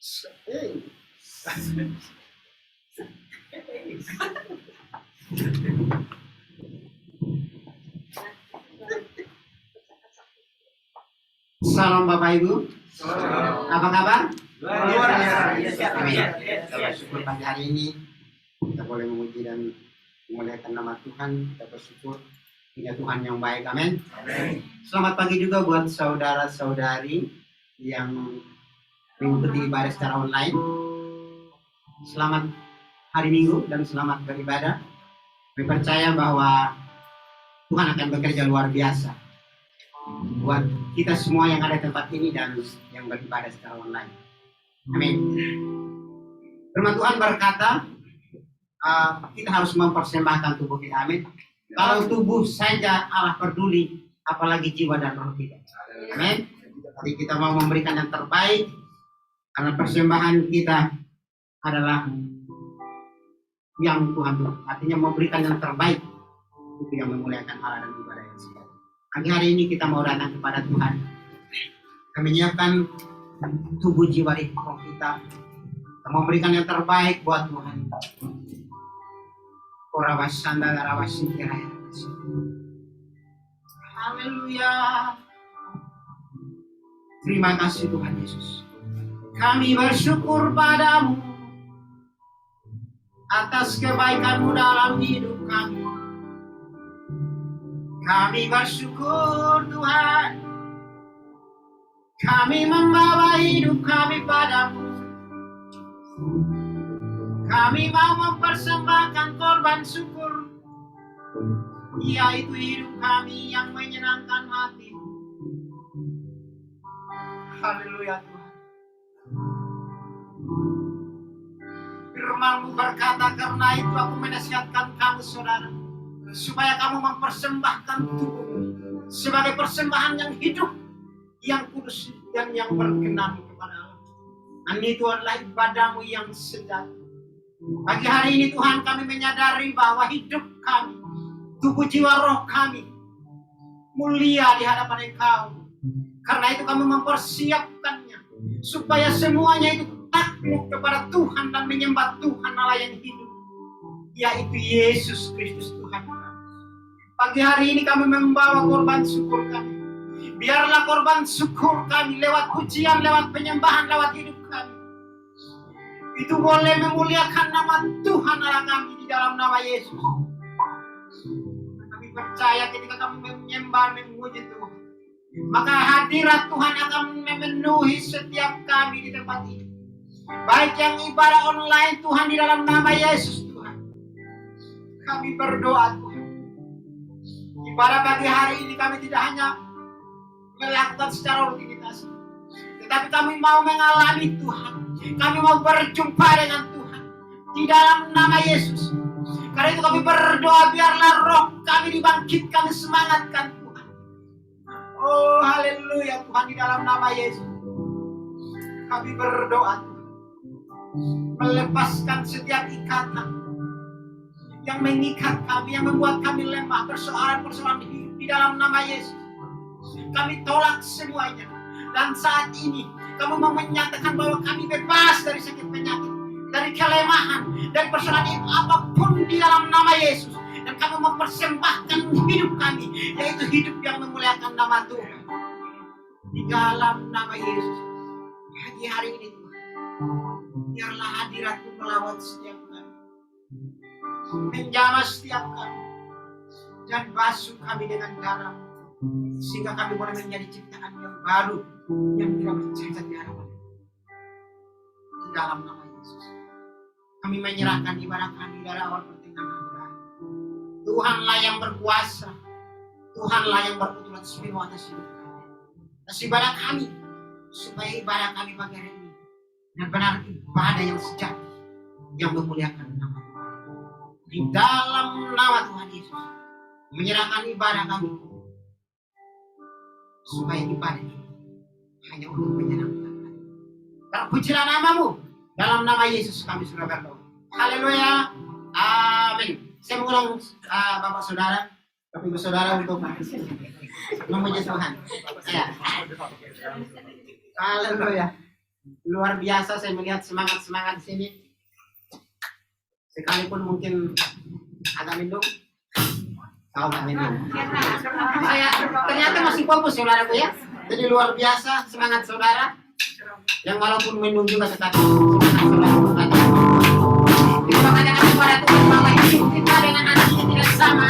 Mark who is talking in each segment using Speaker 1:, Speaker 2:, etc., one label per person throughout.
Speaker 1: Salam Bapak Ibu. Apa kabar?
Speaker 2: Luar biasa.
Speaker 1: Kita bersyukur pagi hari ini kita boleh memuji dan memuliakan nama Tuhan. Kita bersyukur punya Tuhan yang baik. Amin. Selamat pagi juga buat saudara-saudari yang mengikuti ibadah secara online. Selamat hari Minggu dan selamat beribadah. Kami percaya bahwa Tuhan akan bekerja luar biasa buat kita semua yang ada di tempat ini dan yang beribadah secara online. Amin. Firman Tuhan berkata, kita harus mempersembahkan tubuh kita. Amin. Kalau tubuh saja Allah peduli, apalagi jiwa dan roh kita. Amin. Jadi kita mau memberikan yang terbaik karena persembahan kita adalah yang Tuhan tuh. Artinya memberikan yang terbaik itu yang memuliakan Allah dan ibadah yang sejati. Pagi hari ini kita mau datang kepada Tuhan. Kami menyiapkan tubuh jiwa roh kita. Kita memberikan yang terbaik buat Tuhan. Haleluya. Terima kasih Tuhan Yesus. Kami bersyukur padamu atas kebaikan-Mu dalam hidup kami. Kami bersyukur Tuhan, kami membawa hidup kami padamu. Kami mau mempersembahkan korban syukur, yaitu hidup kami yang menyenangkan hati. Haleluya Tuhan. Firman-Mu berkata, karena itu aku menasihatkan kamu saudara, supaya kamu mempersembahkan tubuhmu sebagai persembahan yang hidup, yang kudus, dan yang berkenan kepada Allah. Dan itu adalah ibadahmu yang sejati. Pagi hari ini Tuhan, kami menyadari bahwa hidup kami, tubuh jiwa roh kami mulia di hadapan Engkau. Karena itu kami mempersiapkannya supaya semuanya itu takluk kepada Tuhan dan menyembah Tuhan Allah yang hidup, yaitu Yesus Kristus Tuhan. Pagi hari ini kami membawa korban syukur kami. Biarlah korban syukur kami lewat pujian, lewat penyembahan, lewat hidup kami itu boleh memuliakan nama Tuhan Allah kami di dalam nama Yesus. Kami percaya ketika kami menyembah, memuji Tuhan, maka hadirat Tuhan akan memenuhi setiap kami di tempat ini. Baik yang ibadah online Tuhan, di dalam nama Yesus Tuhan. Kami berdoa Tuhan, ibadah pagi hari ini kami tidak hanya melakukan secara rutinitas, tetapi kami mau mengalami Tuhan. Kami mau berjumpa dengan Tuhan di dalam nama Yesus. Karena itu kami berdoa, biarlah roh kami dibangkitkan, semangatkan Tuhan. Oh haleluya Tuhan, di dalam nama Yesus kami berdoa Tuhan, melepaskan setiap ikatan yang mengikat kami, yang membuat kami lemah, persoalan-persoalan hidup di dalam nama Yesus. Kami tolak semuanya. Dan saat ini kami mau menyatakan bahwa kami bebas dari sakit penyakit, dari kelemahan, dari persoalan apapun di dalam nama Yesus. Dan kami mempersembahkan hidup kami, yaitu hidup yang memuliakan nama Tuhan di dalam nama Yesus. Pagi hari ini Tuhan, biarlah hadirat-Mu melawat setiap kami, menjamah setiap kami, dan basuh kami dengan darah, sehingga kami boleh menjadi ciptaan yang baru, yang tidak bercacat di hadapan di dalam nama Yesus. Kami menyerahkan ibadah kami dari awal pertengahan akhir. Tuhanlah yang berkuasa, Tuhanlah yang berketurunan semua atas hidup kami. Atas ibadah kami, supaya ibadah kami pagi hari ini benar-benar ibadah yang sejati, yang memuliakan nama Tuhan. Di dalam nama Tuhan Yesus, menyerahkan ibadah kami, supaya ibadah ini hanya untuk menyenangkan. Terpujilah nama-Mu. Dalam nama Yesus kami sudah berdoa. Haleluya. Amin. Saya mengulang Bapak Saudara, Bapak Ibu Saudara untuk memuji Tuhan. Ya. Haleluya. Luar biasa saya melihat semangat-semangat di sini. Sekalipun mungkin agak mendung. Kau nggak minum. Saya ternyata masih fokus saudaraku ya. Jadi luar biasa semangat saudara. Yang walaupun minum juga tetap semangat saudara. Terima kasih kepada Tuhan bahwa hidup kita dengan anak ini tidak sama.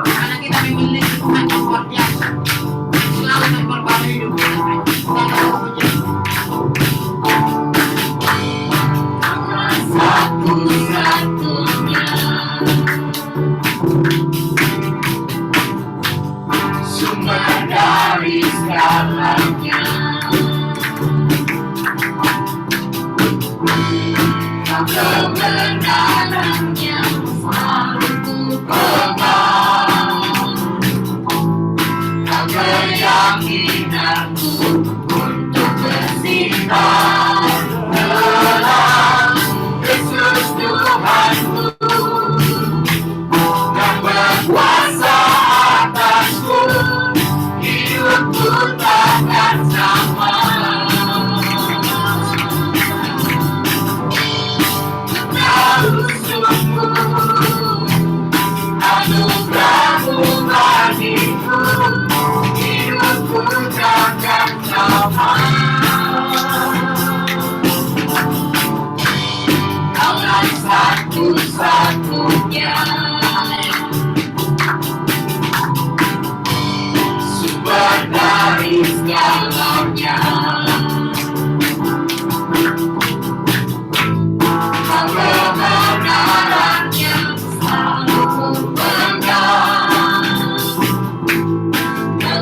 Speaker 1: Karena kita memiliki Tuhan yang luar biasa. Selalu memperbarui hidup kita.
Speaker 3: Satu-satunya sumber dari segalanya, kebenaran yang selalu ku pegang, keyakinanku untuk bersinar dalam Yesus Tuhanku yang berkuasa atasku, hidupku takkan sama. Tahu sungguh anugerah-Mu bagiku, hidupku takkan sama. Kaulah satu-satunya sumber dari segalanya, kebenaran yang selalu ku pegang,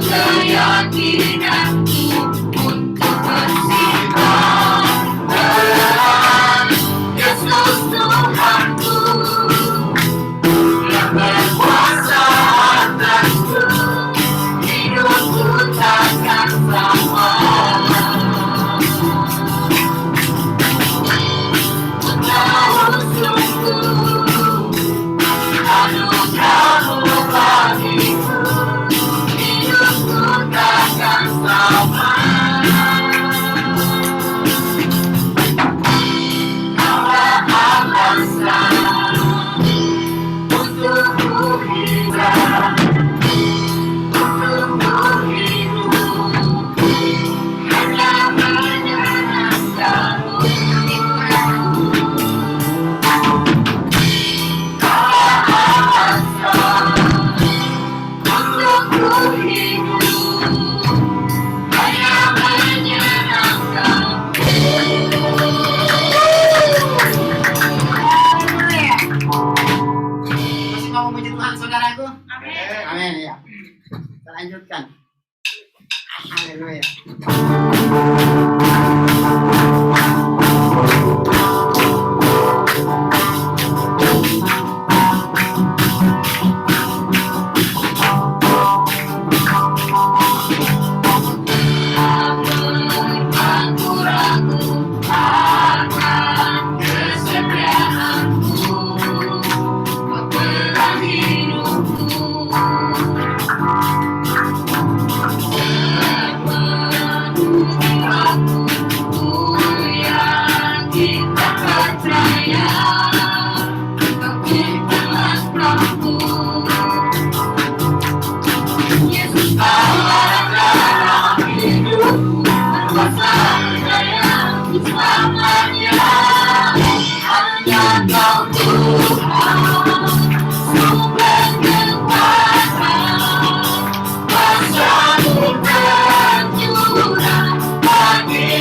Speaker 3: keyakinanku untuk bersinar dalam Yesus Tuhanku yang berkuasa atasku, hidupku takkan sama. Tahu sungguh anugerah-Mu bagiku, hidupku takkan sama. Kaulah alasan untuk ku hidup, untuk ku hidup, hanya menyenangkan-Mu. Kaulah alasan untuk ku hidup, hanya menyenangkan-Mu.
Speaker 1: Masih mau memuji Tuhan saudaraku?
Speaker 2: Amin.
Speaker 1: Amin ya. Kita lanjutkan. Haleluya.
Speaker 3: Aku ragu akan kesetiaan-Mu, pegang hidupku. Sepenuh aku yakin tak percaya, Kau telah mampu. Yesus adalah dalam hidupku, berkuasa daya selamanya. Hanya Kau Tuhan, sumber kekuatan, kuasa-Mu tercurah bagi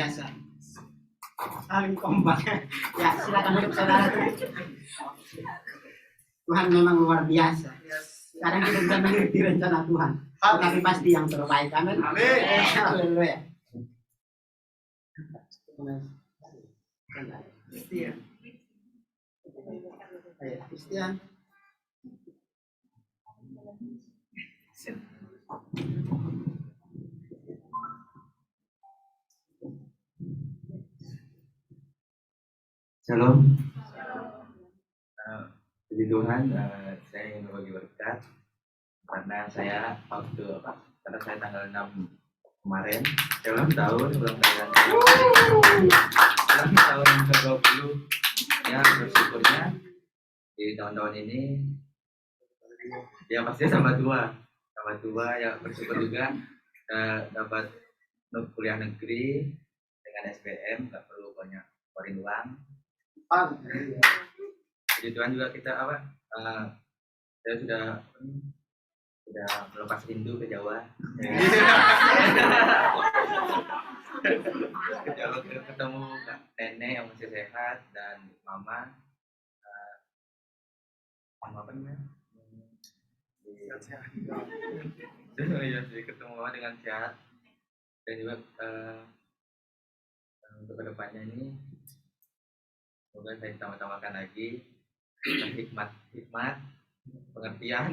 Speaker 1: biasa. Saling kompak. Ya, silakan duduk saudara. Tuhan memang luar biasa. Sekarang kita bisa mengerti rencana Tuhan. Tapi pasti yang terbaik. Amin. Haleluya. Christian.
Speaker 2: Shalom. Puji Tuhan, saya ingin berbagi berkat karena saya tanggal 6 kemarin, saya ulang tahun yang ke-20. Ya, bersyukurnya di tahun-tahun ini ya pastinya tambah tua ya, bersyukur juga dapat kuliah negeri dengan SBM, nggak perlu banyak keluarin uang. Puji Tuhan juga kita saya sudah melepas rindu ke Jawa. Ketemu nenek yang masih sehat dan mama apa namanya? Ya, ketemu mama dengan sehat dan juga untuk kedepannya ini semoga saya tambah-tambahkan lagi hikmat pengertian.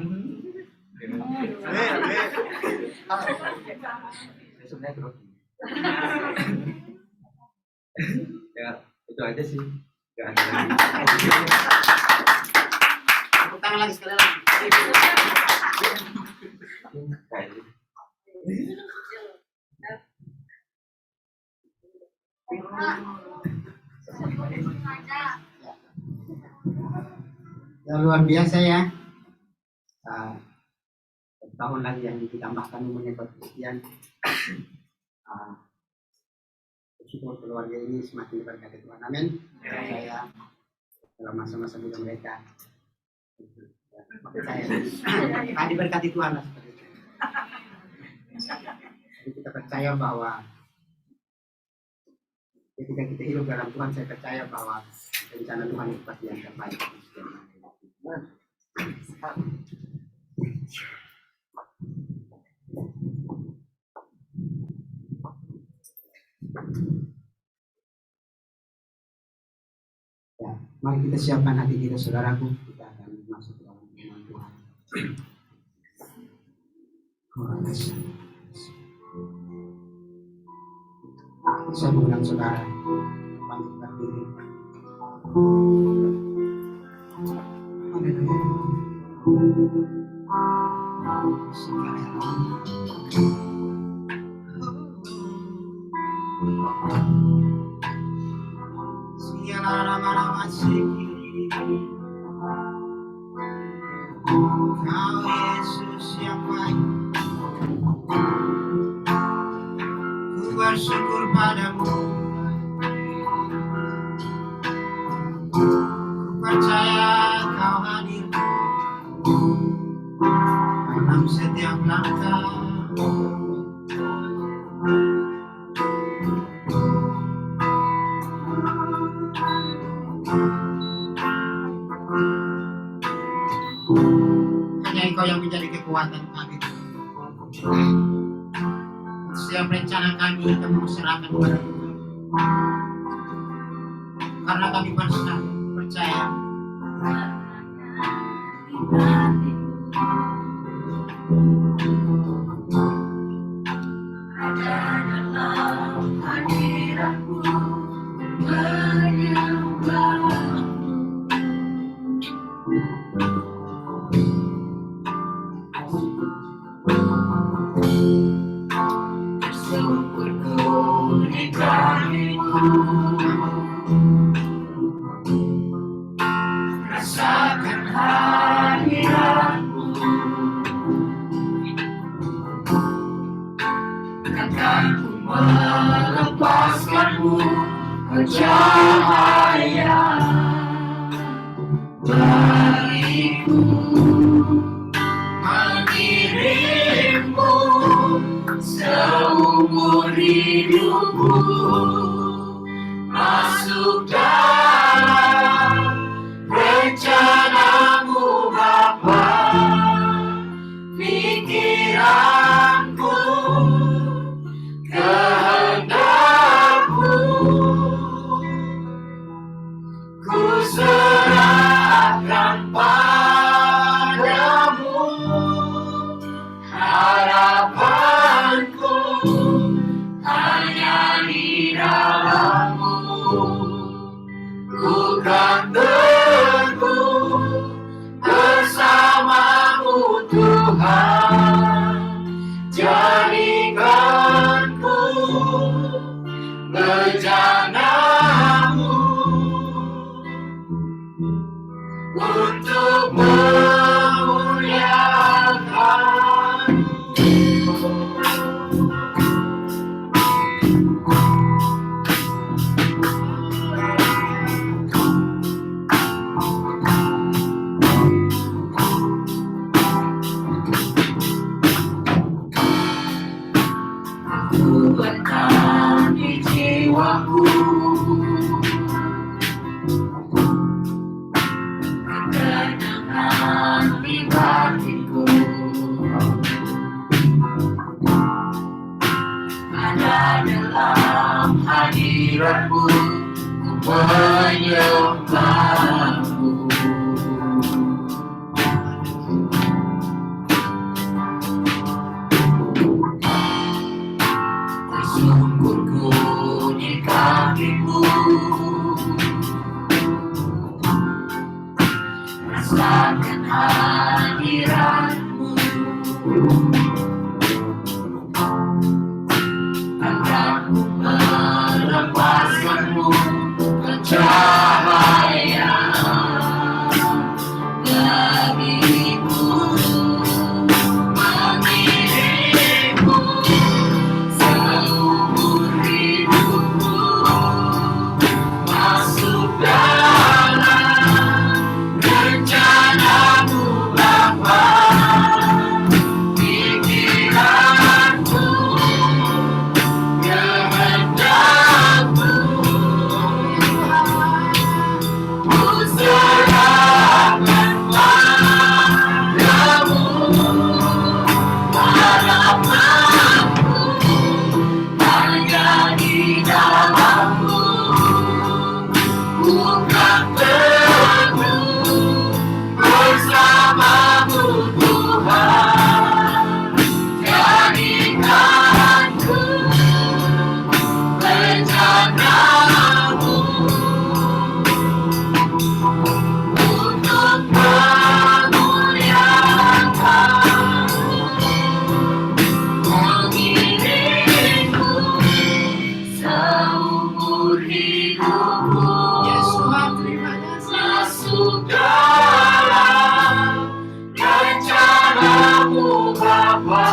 Speaker 2: Saya sebenarnya grogi. Ya itu aja sih. Gak ada lagi.
Speaker 1: Tepuk tangan lagi sekali lagi. Ya, luar biasa ya. Tahun lagi yang ditambahkan umurnya buat Christian. Bersyukur keluarga ini semakin diberkati Tuhan. Amin. Saya dalam masa-masa muda mereka percaya diberkati Tuhan lah seperti itu. Jadi kita percaya bahwa ketika kita hidup dalam Tuhan, saya percaya bahwa rencana Tuhan itu pasti yang terbaik. Ya, mari kita siapkan hati kita, saudaraku. Kita akan masuk dalam firman Tuhan. Saya mengundang saudara bangkitkan diri. Kau Yesus yang baik, ku bersyukur padamu. Ku percaya kau hadir dalam setiap langkah. Hanya Engkau yang menjadi kekuatan kami. Setiap rencana kami kami serahkan kepada Tuhan. Karena kami percaya dalam hadiratmu menyembah. Bersyukurku di kami-Mu, rasakan hadirat-Mu, takkan ku melepaskan-Mu, Kau cahaya bagiku. Mengirimmu seumur hidupku.
Speaker 3: ku serahkan padamu harapanku hanya di dalam-Mu. Ku kan teguh bersama-Mu Tuhan, jadikanku bejana-Mu untuk memuliakan. Kuatkan di jiwaku, ketenangan di batinku, ada dalam hadirat-Mu ku menyembah-Mu. Tersungkurku di kaki-Mu, rasakan hadirat-Mu, akan ku melepaskan-Mu pencahayaan bagiku, mengiringku seumur hidupku, masuk dalam rencana-Mu Bapa. Pikiranku, kehendak-Mu, ku serahkan padamu harapanku hanya di dalam-Mu. Ku kan teguh bersama-Mu Tuhan, jadikanku bejana-Mu untuk memuliakan, mengiringku seumur hidupku.
Speaker 1: Yes, Tuhan, terima kasih.
Speaker 3: Masuk dalam rencana-Mu Bapa.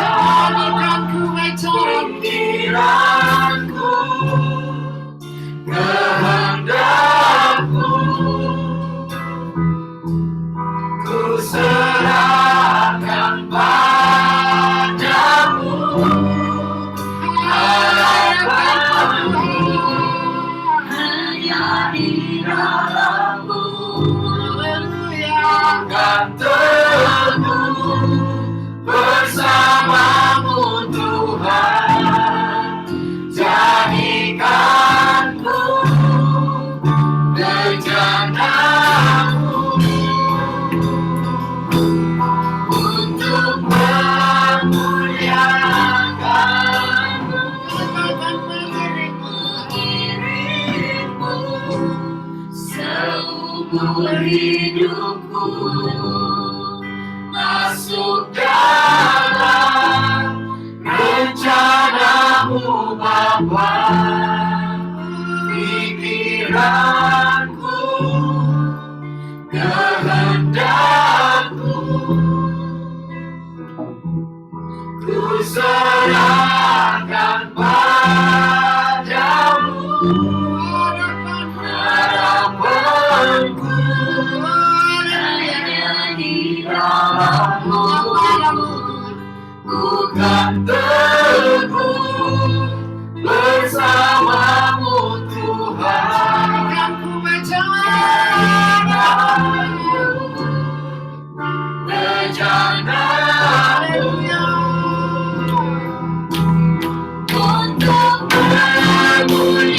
Speaker 3: Pikiranku, kehendak-Mu, ku serahkan padamu harapanku hanya di dalam-Mu. Akan teguh bersama-Mu Tuhan, jadikanku bejana-Mu untuk memuliakan-Mu, mengiringku seumur hidupku, masuk dalam rencana-Mu Bapa. Pikiranku, kehendak-Mu, ku serahkan padamu harapanku hanya di dalam-Mu. Ku kan teguh bersama-Mu Tuhan, bejana-Mu untuk memuliakan-Mu.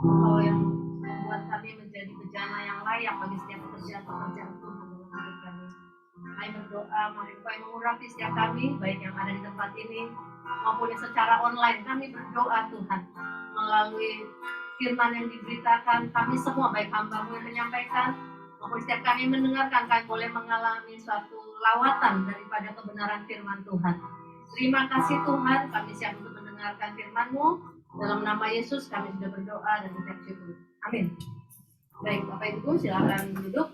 Speaker 4: Engkau yang membuat kami menjadi bejana yang layak bagi setiap pekerjaan Tuhan dalam hidup kami. Kami berdoa, mari Engkau yang mengurapi setiap kami, baik yang ada di tempat ini maupun yang secara online. Kami berdoa Tuhan, melalui firman yang diberitakan, kami semua, baik hamba-Mu yang menyampaikan, maupun setiap kami mendengarkan, kami boleh mengalami suatu lawatan daripada kebenaran firman Tuhan. Terima kasih Tuhan, kami siap untuk mendengarkan firman-Mu. Dalam nama Yesus kami sudah berdoa dan mengucap syukur. Amin. Baik, Bapak Ibu silakan duduk.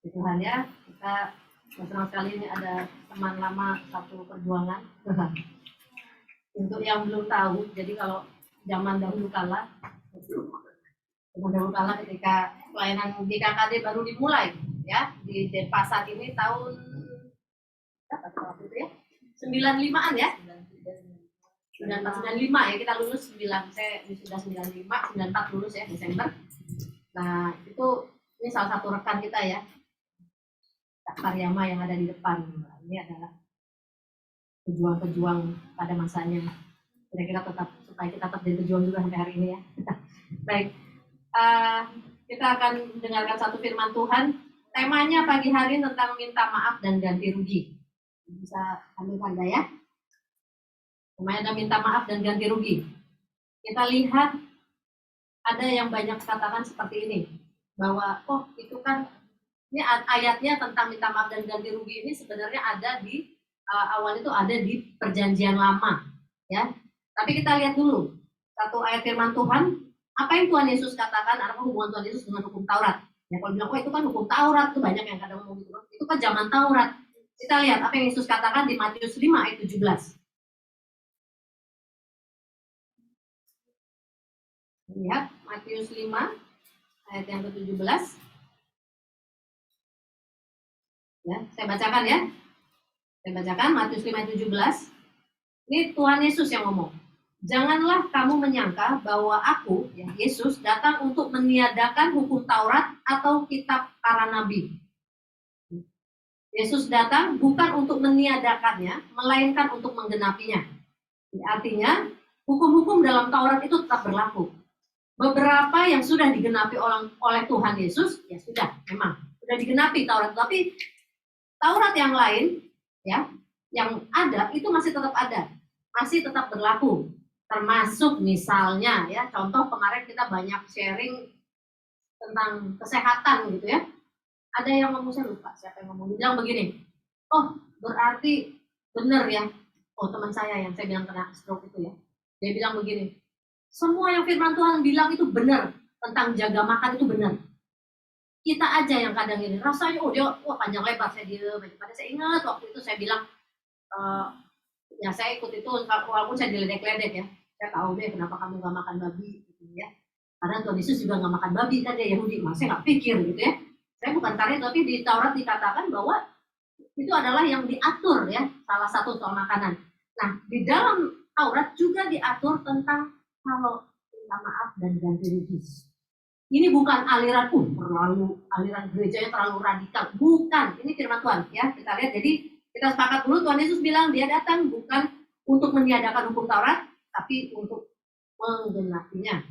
Speaker 4: Tuhan ya, kita senang sekali ini ada teman lama satu perjuangan. Untuk yang belum tahu, jadi kalau zaman dahulu kala ketika pelayanan GKKD baru dimulai ya di Denpasar ini tahun berapa waktu itu ya? 95-an ya? 94, 95 ya, kita lulus 9, saya sudah 95, 94 lulus ya Desember. Nah itu ini salah satu rekan kita ya, Kak Karyama yang ada di depan. Ini adalah pejuang-pejuang pada masanya. Kira-kira tetap supaya kita tetap jadi pejuang juga sampai hari ini ya. Baik, kita akan mendengarkan satu firman Tuhan. Temanya pagi hari tentang minta maaf dan ganti rugi. Bisa ambil tanda ya. Temanya ada minta maaf dan ganti rugi. Kita lihat ada yang banyak katakan seperti ini, bahwa oh itu kan ini ayatnya tentang minta maaf dan ganti rugi ini sebenarnya ada di awal itu ada di Perjanjian Lama ya. Tapi kita lihat dulu satu ayat firman Tuhan, apa yang Tuhan Yesus katakan, apa hubungan Tuhan Yesus dengan hukum Taurat. Ya kalau bilang, oh itu kan hukum Taurat, itu banyak yang kadang ngomong gitu. Itu kan zaman Taurat. Kita lihat apa yang Yesus katakan di Matius 5 ayat 17. Lihat Matius 5 ayat yang ke-17. Ya, saya bacakan ya. Saya bacakan Matius 5 ayat 17. Ini Tuhan Yesus yang ngomong. Janganlah kamu menyangka bahwa aku, ya Yesus, datang untuk meniadakan hukum Taurat atau kitab para nabi. Yesus datang bukan untuk meniadakannya, melainkan untuk menggenapinya. Artinya, hukum-hukum dalam Taurat itu tetap berlaku. Beberapa yang sudah digenapi oleh Tuhan Yesus, ya sudah, memang sudah digenapi Taurat. Tapi Taurat yang lain, ya, yang ada itu masih tetap ada, masih tetap berlaku. Termasuk misalnya ya, contoh kemarin kita banyak sharing tentang kesehatan gitu ya. Ada yang ngomong, saya lupa siapa yang ngomong, bilang begini, oh berarti benar ya, oh teman saya yang saya bilang kena stroke itu ya, dia bilang begini, semua yang firman Tuhan bilang itu benar, tentang jaga makan itu benar. Kita aja yang kadang ini rasanya, oh dia panjang lebar, saya diem, pada saya ingat waktu itu saya bilang, ya saya ikut itu walaupun saya diledek-ledek ya. Saya tahu deh kenapa kamu nggak makan babi gitu ya. Karena Tuhan Yesus juga nggak makan babi kan, dia Yahudi. Mas saya nggak pikir gitu ya. Saya bukan karet, tapi di Taurat dikatakan bahwa itu adalah yang diatur ya, salah satu soal makanan. Nah di dalam Taurat juga diatur tentang kalau minta maaf dan ganti rugi. Ini bukan aliran aliran gerejanya terlalu radikal, bukan. Ini firman Tuhan ya, kita lihat. Jadi kita sepakat dulu, Tuhan Yesus bilang dia datang bukan untuk meniadakan hukum Taurat, tapi untuk menggenapinya.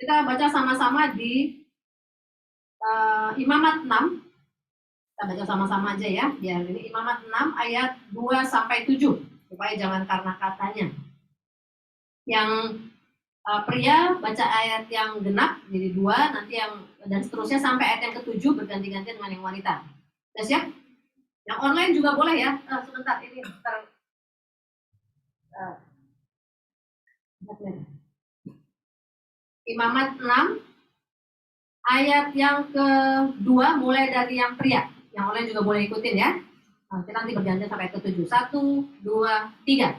Speaker 4: Kita baca sama-sama di Imamat 6. Kita baca sama-sama aja ya, biar ini Imamat 6 ayat 2-7, supaya jangan karena katanya. Yang pria baca ayat yang genap jadi 2, nanti yang dan seterusnya sampai ayat yang ke-7 berganti-ganti dengan yang wanita. Sudah siap? Yang online juga boleh ya. Sebentar ini Imamat 6 ayat yang ke-2 mulai dari yang pria. Yang online juga boleh ikutin ya. Kita nanti berganti sampai ke-7. 1, 2, 3.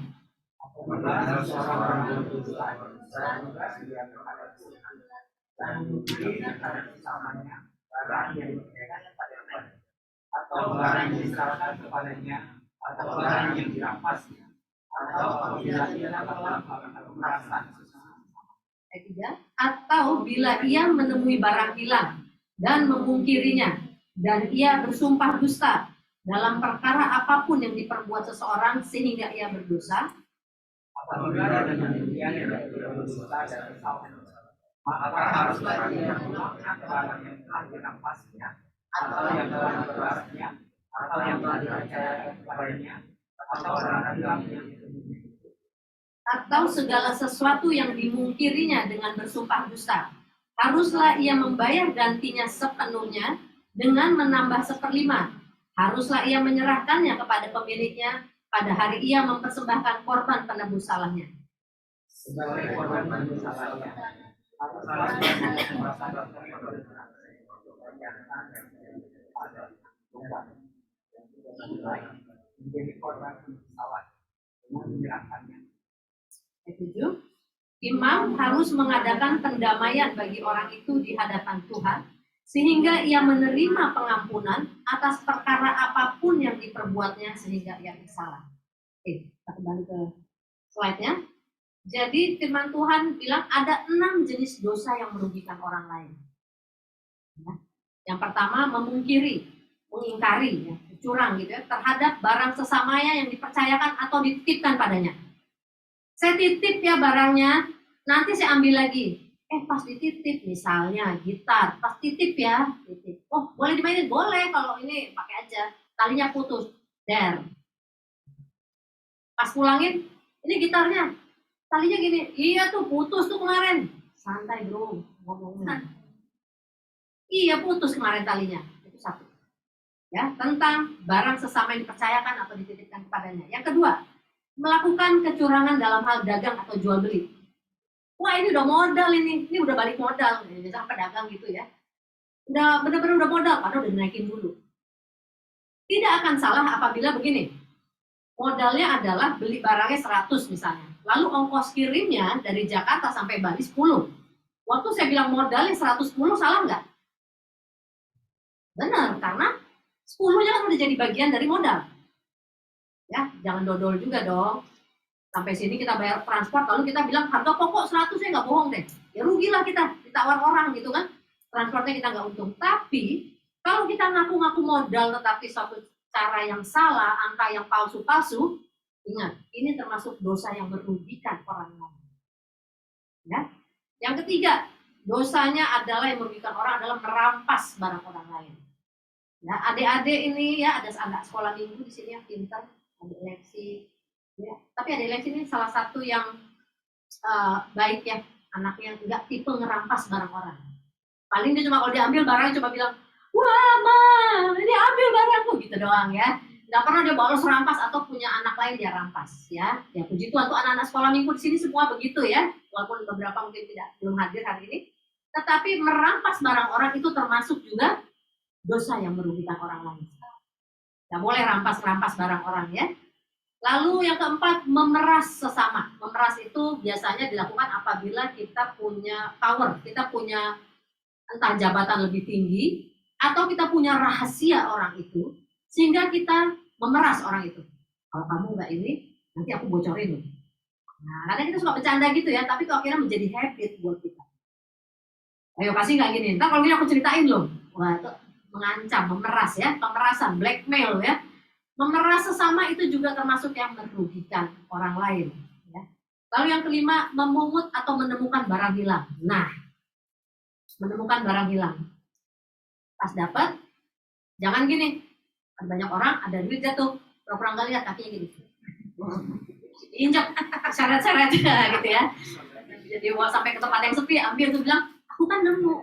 Speaker 2: Atau barang yang diserahkan kepadanya, atau barang yang dirampasnya, atau apabila ia dalam kekerasan.
Speaker 4: Ayat 3. Atau bila ia menemui barang hilang dan memungkirinya, dan ia bersumpah dusta dalam perkara apapun yang diperbuat seseorang sehingga ia berdosa,
Speaker 2: Apabila dengan demikian ia tidak berdosa dan bersalah, maka haruslah ia memaafkan barang yang telah dirampasnya, atau yang telah diperasnya, atau yang telah dipercayakan kepadanya, atau orang hilang yang disembunyikan.
Speaker 4: atau segala sesuatu yang dimungkirinya dengan bersumpah dusta. Haruslah ia membayar gantinya sepenuhnya dengan menambah 1/5. Haruslah ia menyerahkannya kepada pemiliknya pada hari ia mempersembahkan korban penebus salahnya.
Speaker 2: Sebagai korban penebus salahnya, haruslah ia mempersembahkan menjadi korban penebus salah dengan menyerahkannya.
Speaker 4: 7. Imam harus mengadakan pendamaian bagi orang itu di hadapan Tuhan, sehingga ia menerima pengampunan atas perkara apapun yang diperbuatnya sehingga ia bersalah. Oke, kita kembali ke slide-nya. Jadi firman Tuhan bilang ada 6 jenis dosa yang merugikan orang lain. Ya. Yang pertama, memungkiri, mengingkari, ya, curang gitu ya, terhadap barang sesamanya yang dipercayakan atau dititipkan padanya. Saya titip ya barangnya, nanti saya ambil lagi. Pas dititip misalnya gitar, pas titip ya, titip. Oh boleh dimainin? Boleh, kalau ini pakai aja. Talinya putus, der. Pas pulangin, ini gitarnya, talinya gini. Iya tuh putus tuh kemarin. Santai bro, ngomongnya. Iya putus kemarin talinya. Itu satu. Ya, tentang barang sesama yang dipercayakan atau dititipkan kepadanya. Yang kedua, melakukan kecurangan dalam hal dagang atau jual beli. Wah ini udah modal ini udah balik modal, biasanya pedagang gitu ya. Udah bener-bener udah modal, padahal udah dinaikin dulu. Tidak akan salah apabila begini, modalnya adalah beli barangnya 100 misalnya, lalu ongkos kirimnya dari Jakarta sampai Bali 10. Waktu saya bilang modalnya 110, salah nggak? Benar, karena 10-nya kan udah jadi bagian dari modal. Ya, jangan dodol juga dong. Sampai sini kita bayar transport, lalu kita bilang harga pokok 100 ya nggak bohong deh. Ya rugilah kita, ditawar orang gitu kan. Transportnya kita nggak untung. Tapi kalau kita ngaku-ngaku modal tetapi suatu cara yang salah, angka yang palsu-palsu, ingat, ini termasuk dosa yang merugikan orang lain. Ya. Yang ketiga, dosanya adalah yang merugikan orang adalah merampas barang orang lain. Ya, adik-adik ini ya ada anak sekolah minggu di sini yang pintar, ada leksi. Ya, tapi ada leksi ini salah satu yang baik ya, anaknya nggak tipe ngerampas barang orang. Paling dia cuma kalau diambil barangnya cuma bilang, wah ma, ini ambil barangku gitu doang ya. Nggak pernah dia bolos rampas atau punya anak lain dia rampas ya. Ya puji Tuhan tuh anak-anak sekolah minggu di sini semua begitu ya. Walaupun beberapa mungkin belum hadir hari ini. Tetapi merampas barang orang itu termasuk juga dosa yang merugikan orang lain. Nggak boleh rampas-rampas barang orang ya. Lalu yang keempat, memeras sesama. Memeras itu biasanya dilakukan apabila kita punya power, kita punya entah jabatan lebih tinggi, atau kita punya rahasia orang itu, sehingga kita memeras orang itu. Kalau kamu nggak ini, nanti aku bocorin loh. Nah, kadang kita suka bercanda gitu ya, tapi itu akhirnya menjadi habit buat kita. Ayo kasih nggak gini, ntar kalau gini aku ceritain loh. Wah, itu mengancam, memeras ya, pemerasan, blackmail ya. Memeras sesama itu juga termasuk yang merugikan orang lain. Ya. Lalu yang kelima, memungut atau menemukan barang hilang. Nah, menemukan barang hilang. Pas dapat, jangan gini. Ada banyak orang, ada duit jatuh, pura-pura nggak lihat kakinya gini. Injek, seret-seret gitu ya. Jadi mau sampai ke tempat yang sepi, ambil tuh bilang, aku kan nemu.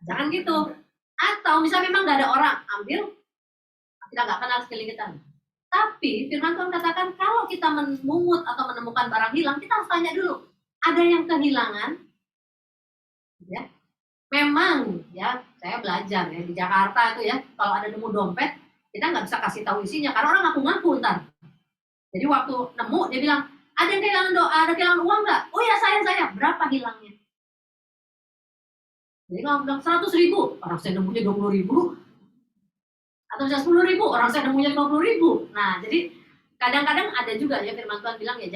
Speaker 4: Jangan gitu. Atau misalnya memang nggak ada orang, ambil, kita nggak kenal sekeliling kita. Tapi firman Tuhan katakan kalau kita memungut atau menemukan barang hilang, kita harus tanya dulu, ada yang kehilangan? Ya, memang ya saya belajar ya di Jakarta itu ya, kalau ada nemu dompet, kita nggak bisa kasih tahu isinya karena orang ngaku-ngaku ntar. Jadi waktu nemu dia bilang, ada yang kehilangan ada kehilangan uang nggak? Oh ya saya, berapa hilangnya? Jadi kalau bilang 100.000, orang saya nemunya 20.000. Atau bisa 10.000, orang saya nemunya 50.000. Nah, jadi kadang-kadang ada juga ya firman Tuhan bilang ya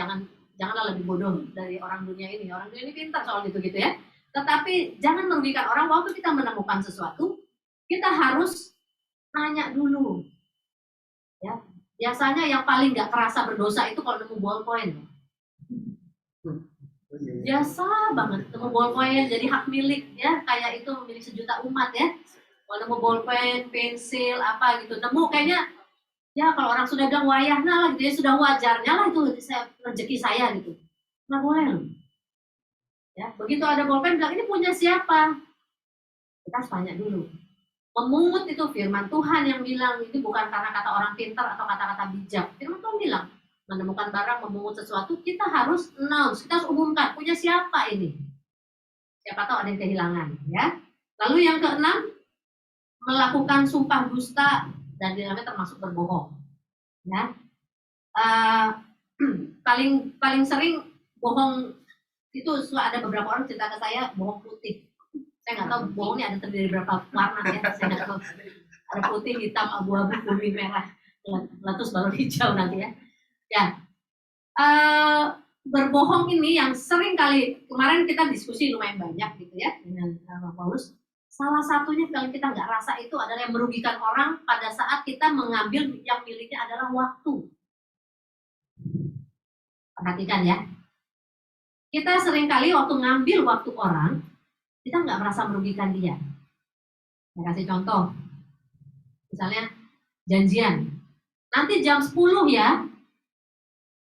Speaker 4: janganlah lebih bodoh dari orang dunia ini. Orang dunia ini pintar soal gitu ya. Tetapi jangan merugikan orang waktu kita menemukan sesuatu, kita harus tanya dulu. Ya, biasanya yang paling nggak kerasa berdosa itu kalau nemu ballpoint. Biasa banget nemu ballpoint jadi hak milik ya, kayak itu milik sejuta umat ya. Kalau nemu ballpoint, pensil, apa gitu, nemu kayaknya ya kalau orang sudah bilang wayahna lah gitu ya, sudah wajarnya lah itu rezeki saya gitu. Nggak boleh loh. Ya, begitu ada bolpen bilang ini punya siapa? Kita harus tanya dulu. Memungut itu firman Tuhan yang bilang, ini bukan karena kata orang pintar atau kata-kata bijak. Firman Tuhan bilang, menemukan barang, memungut sesuatu, kita harus announce, kita harus umumkan, punya siapa ini? Siapa tahu ada yang kehilangan, ya. Lalu yang keenam, melakukan sumpah dusta dan di dalamnya termasuk berbohong. Ya. Paling sering bohong itu ada beberapa orang cerita ke saya bohong putih. Saya nggak tahu bohongnya ada terdiri berapa warna ya. Saya nggak tahu. Ada putih, hitam, abu-abu, kuning, merah, letus baru hijau nanti ya. Ya, berbohong ini yang sering kali kemarin kita diskusi lumayan banyak gitu ya dengan Paulus. Salah satunya yang kita nggak rasa itu adalah yang merugikan orang pada saat kita mengambil yang miliknya adalah waktu. Perhatikan ya. Kita seringkali waktu ngambil waktu orang, kita nggak merasa merugikan dia. Saya kasih contoh. Misalnya janjian. Nanti jam 10 ya.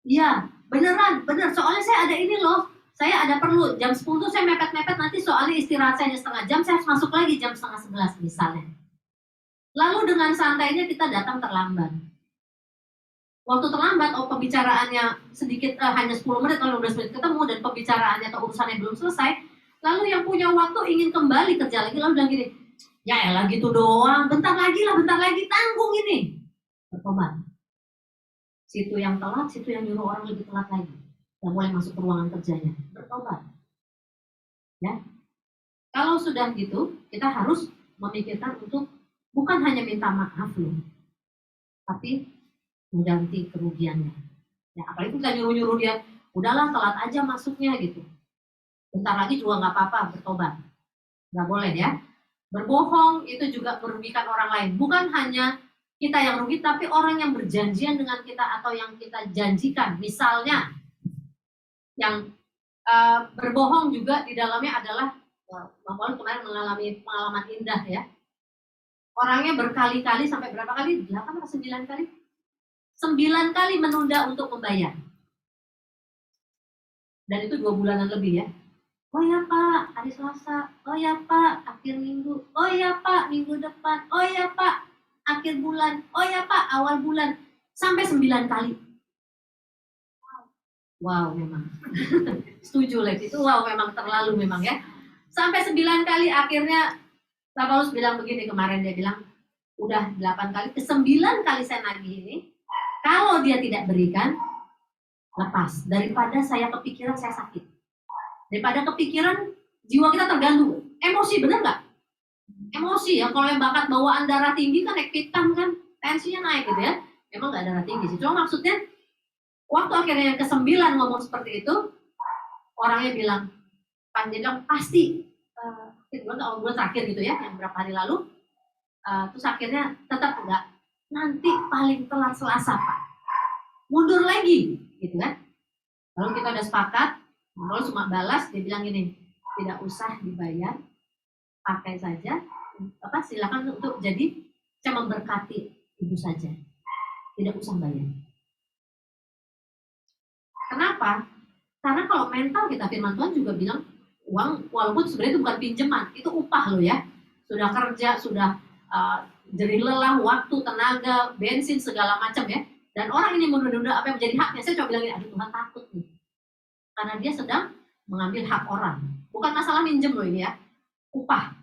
Speaker 4: Iya, beneran, bener. Soalnya saya ada ini loh. Saya ada perlu. Jam 10 tuh saya mepet-mepet, nanti soalnya istirahat saya setengah jam, saya harus masuk lagi jam 10:30 misalnya. Lalu dengan santainya kita datang terlambat. Waktu terlambat, pembicaraannya sedikit hanya 10 menit atau 15 menit ketemu dan pembicaraannya atau urusannya belum selesai, lalu yang punya waktu ingin kembali kerja lagi, lalu bilang gini, ya elah gitu doang, bentar lagi, tanggung ini. Bertobat. Situ yang telat, situ yang nyuruh orang lebih telat lagi. Yang mulai masuk ke ruangan kerjanya. Bertobat. Ya. Kalau sudah gitu, kita harus memikirkan untuk bukan hanya minta maaf loh, tapi mengganti kerugiannya. Ya, apalagi kita nyuruh-nyuruh dia, udahlah telat aja masuknya gitu. Bentar lagi juga nggak apa-apa, bertobat. Nggak boleh ya. Berbohong itu juga merugikan orang lain. Bukan hanya kita yang rugi, tapi orang yang berjanjian dengan kita atau yang kita janjikan. Misalnya, yang berbohong juga di dalamnya adalah, Bang Paul kemarin mengalami pengalaman indah ya. Orangnya berkali-kali, sampai berapa kali? 8 atau 9 kali? 9 kali menunda untuk membayar. Dan itu 2 bulanan lebih ya. Oh ya Pak, hari Selasa. Oh ya Pak, akhir minggu. Oh ya Pak, minggu depan. Oh ya Pak, akhir bulan. Oh ya Pak, awal bulan. Sampai 9 kali. Wow, memang. Setuju Lex, itu wow memang terlalu memang ya. Sampai 9 kali akhirnya Pak Paulus bilang begini kemarin, dia bilang, udah 8 kali, ke-9 kali saya nagih ini, kalau dia tidak berikan, lepas. Daripada saya kepikiran, saya sakit. Daripada kepikiran, jiwa kita terganggu. Emosi, bener nggak? Emosi ya, kalau yang bakat bawaan darah tinggi kan naik pitam kan, tensinya naik gitu ya. Emang nggak darah tinggi sih, cuma maksudnya, waktu akhirnya yang ke-9 ngomong seperti itu, orangnya bilang, dia bilang pasti, bulan terakhir gitu ya, yang berapa hari lalu, terus akhirnya tetap enggak. Nanti paling telat Selasa Pak, mundur lagi gitu kan. Lalu kita udah sepakat, lalu cuma balas, dia bilang gini, tidak usah dibayar, pakai saja, silakan untuk jadi saya memberkati ibu saja, tidak usah bayar. Kenapa? Karena kalau mental kita, firman Tuhan juga bilang uang walaupun sebenarnya itu bukan pinjaman, itu upah lo ya, sudah kerja, sudah jerih lelah, waktu, tenaga, bensin, segala macam ya. Dan orang ini menunda-nunda apa yang menjadi haknya. Saya coba bilangin, aduh Tuhan takut nih. Karena dia sedang mengambil hak orang. Bukan masalah minjem loh ini ya, upah.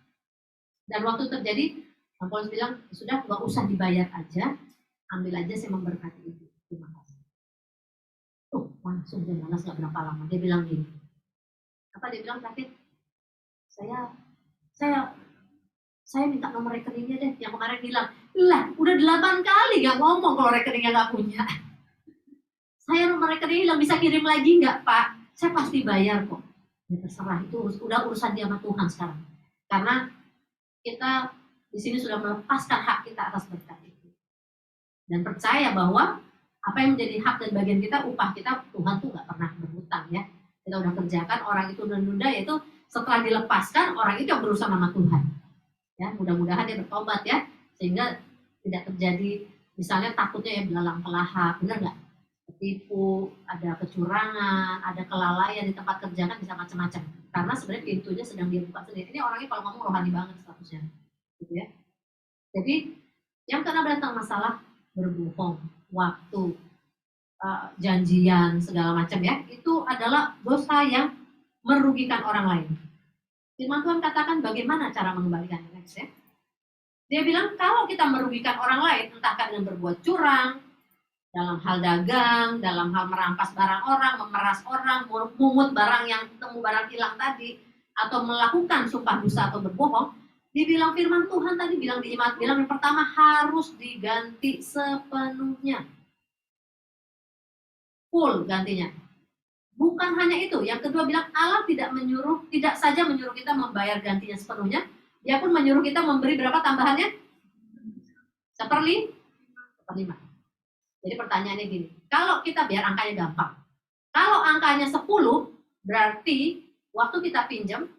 Speaker 4: Dan waktu terjadi, Bang Paulus bilang, sudah nggak usah dibayar aja, ambil aja saya memberkati itu. Terima kasih. Tuh, langsung dia balas nggak berapa lama. Dia bilang gini, apa dia bilang terakhir? Saya minta nomor rekeningnya deh. Yang kemarin bilang, lah udah 8 kali gak ngomong kalau rekeningnya gak punya. Saya nomor rekeningnya bisa kirim lagi nggak Pak? Saya pasti bayar kok. Ya terserah, itu udah urusan dia sama Tuhan sekarang. Karena kita di sini sudah melepaskan hak kita atas berkat itu. Dan percaya bahwa apa yang menjadi hak dan bagian kita, upah kita, Tuhan tuh nggak pernah berhutang ya. Kita udah kerjakan, orang itu nunda, yaitu setelah dilepaskan, orang itu yang berurusan sama Tuhan. Ya, mudah-mudahan dia bertobat ya, sehingga tidak terjadi misalnya takutnya ya belalang pelahap, benar nggak? Ketipu, ada kecurangan, ada kelalaian di tempat kerja kan bisa macam-macam. Karena sebenarnya pintunya sedang dia buka sendiri. Ini orangnya kalau ngomong rohani banget statusnya, gitu ya. Jadi yang kena tentang masalah berbohong, waktu, janjian segala macam ya, itu adalah dosa yang merugikan orang lain. Firman Tuhan katakan bagaimana cara mengembalikan next ya. Dia bilang kalau kita merugikan orang lain, entah dengan berbuat curang, dalam hal dagang, dalam hal merampas barang orang, memeras orang, mungut barang yang temu barang hilang tadi, atau melakukan sumpah dusta atau berbohong, dibilang firman Tuhan tadi bilang di Imamat, bilang yang pertama harus diganti sepenuhnya. Full gantinya. Bukan hanya itu, yang kedua bilang Allah tidak saja menyuruh kita membayar gantinya sepenuhnya, dia pun menyuruh kita memberi berapa tambahannya? Seperlima. Jadi pertanyaannya gini, kalau kita biar angkanya gampang, kalau angkanya 10, berarti waktu kita pinjam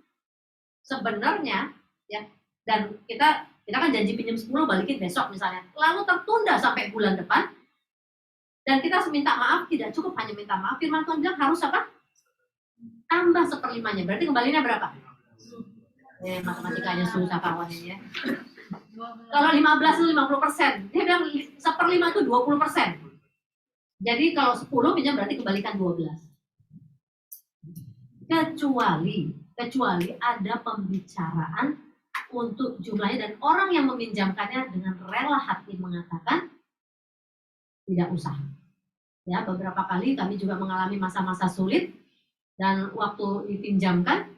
Speaker 4: sebenarnya ya, dan kita kan janji pinjam 10 balikin besok misalnya, lalu tertunda sampai bulan depan, dan kita minta maaf, tidak cukup hanya minta maaf, firman Tuhan bilang harus apa? Tambah seperlimanya, berarti kembalinya berapa? Matematikanya susah kawan ini ya. Kalau 15 itu 50%, dia bilang seperlima itu 20%. Jadi kalau 10 pinjam berarti kembalikan 12. Kecuali ada pembicaraan untuk jumlahnya dan orang yang meminjamkannya dengan rela hati mengatakan tidak usah. Ya, beberapa kali kami juga mengalami masa-masa sulit dan waktu dipinjamkan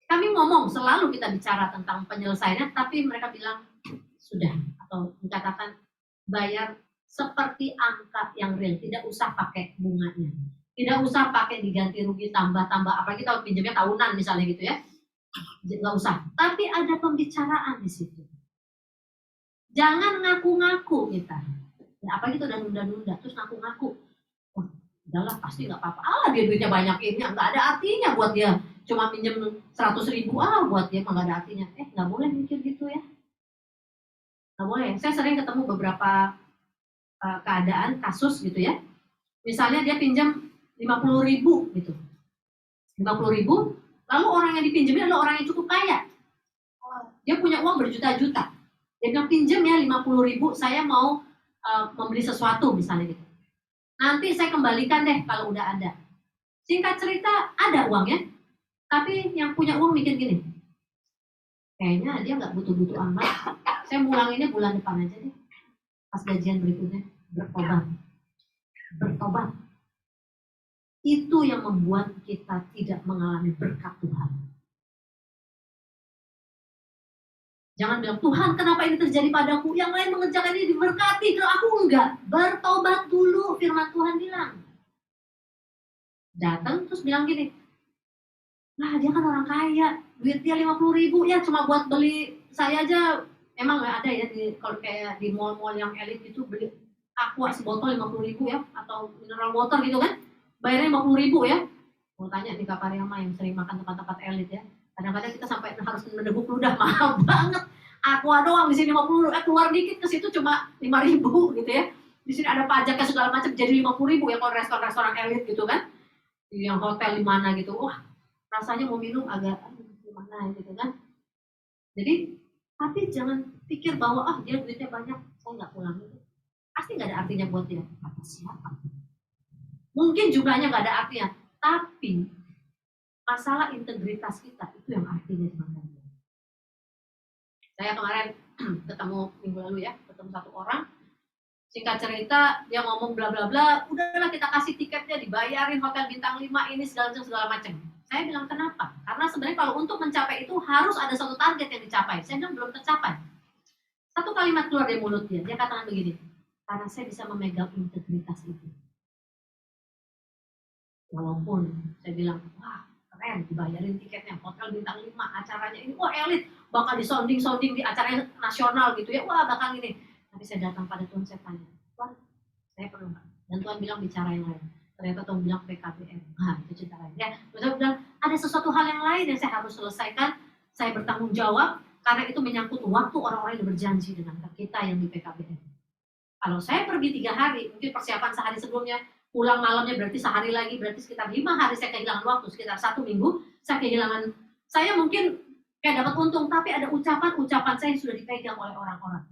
Speaker 4: kami ngomong, selalu kita bicara tentang penyelesaiannya, tapi mereka bilang sudah, atau dikatakan bayar seperti angka yang real, tidak usah pakai bunganya, tidak usah pakai diganti rugi tambah-tambah, apalagi kalau pinjamnya tahunan misalnya gitu ya, nggak usah. Tapi ada pembicaraan di situ. Jangan ngaku-ngaku kita, ya apalagi itu udah nunda-nunda, terus ngaku-ngaku, wah udahlah pasti nggak apa-apa, dia duitnya banyak ini, nggak ada artinya buat dia. Cuma pinjam 100.000 buat dia nggak ada artinya. Nggak boleh mikir gitu ya. Nggak boleh. Saya sering ketemu beberapa keadaan, kasus gitu ya. Misalnya dia pinjam 50.000 gitu. 50.000, lalu orang yang dipinjemin adalah orang yang cukup kaya. Dia punya uang berjuta-juta. Dia bilang pinjam ya 50.000, saya mau membeli sesuatu misalnya gitu. Nanti saya kembalikan deh kalau udah ada. Singkat cerita ada uangnya. Tapi yang punya uang mikir gini, kayaknya dia nggak butuh-butuh amat. Saya ngulanginnya bulan depan aja deh, pas gajian berikutnya. Bertobat. Itu yang membuat kita tidak mengalami berkat Tuhan. Jangan bilang, Tuhan kenapa ini terjadi padaku? Yang lain mengerjakan ini diberkati, kalau aku enggak. Bertobat dulu, firman Tuhan bilang. Datang terus bilang gini, nah dia kan orang kaya, duit dia 50.000 ya cuma buat beli, saya aja emang nggak ada ya kalau kayak di mall-mall yang elit itu beli aqua sebotol 50.000 ya, atau mineral water gitu kan, bayarnya 50.000 ya. Mau tanya nih Kak Pariama yang sering makan tempat-tempat elit ya, kadang-kadang kita sampai harus meneguk ludah, mahal banget. Aqua doang di sini 50, keluar dikit ke situ cuma 5.000 gitu ya. Di sini ada pajaknya segala macam jadi 50.000 ya kalau restoran-restoran elit gitu kan, yang hotel di mana gitu. Wah rasanya mau minum agak gimana gitu kan. Jadi tapi jangan pikir bahwa dia duitnya banyak, saya nggak pulang itu. Pasti nggak ada artinya buat dia. Kata siapa? Mungkin jumlahnya nggak ada artinya, tapi masalah integritas kita itu yang artinya sebenarnya. Saya kemarin ketemu minggu lalu ya, ketemu satu orang. Singkat cerita dia ngomong bla bla bla, udahlah kita kasih tiketnya, dibayarin hotel bintang 5 ini segala macam. Saya bilang kenapa? Karena sebenarnya kalau untuk mencapai itu harus ada satu target yang dicapai. Saya bilang belum tercapai. Satu kalimat keluar dari mulut dia katakan begini, karena saya bisa memegang integritas itu. Walaupun saya bilang, wah keren, dibayarin tiketnya, hotel bintang 5, acaranya ini, wah elit, bakal disounding di acaranya nasional gitu ya, wah bakal ini. Tapi saya datang pada Tuhan, saya tanya, Tuhan, saya perlu nggak? Dan Tuhan bilang bicara yang lain. Ternyata Tuhan bilang PKBM. Nah, itu cerita lain. Ya, Tuhan bilang ada sesuatu hal yang lain yang saya harus selesaikan. Saya bertanggung jawab karena itu menyangkut waktu orang-orang yang berjanji dengan kita yang di PKBM. Kalau saya pergi 3 hari, mungkin persiapan sehari sebelumnya, pulang malamnya berarti sehari lagi, berarti sekitar 5 hari saya kehilangan waktu, sekitar 1 minggu saya kehilangan. Saya mungkin kayak dapat untung, tapi ada ucapan-ucapan saya yang sudah dipegang oleh orang-orang.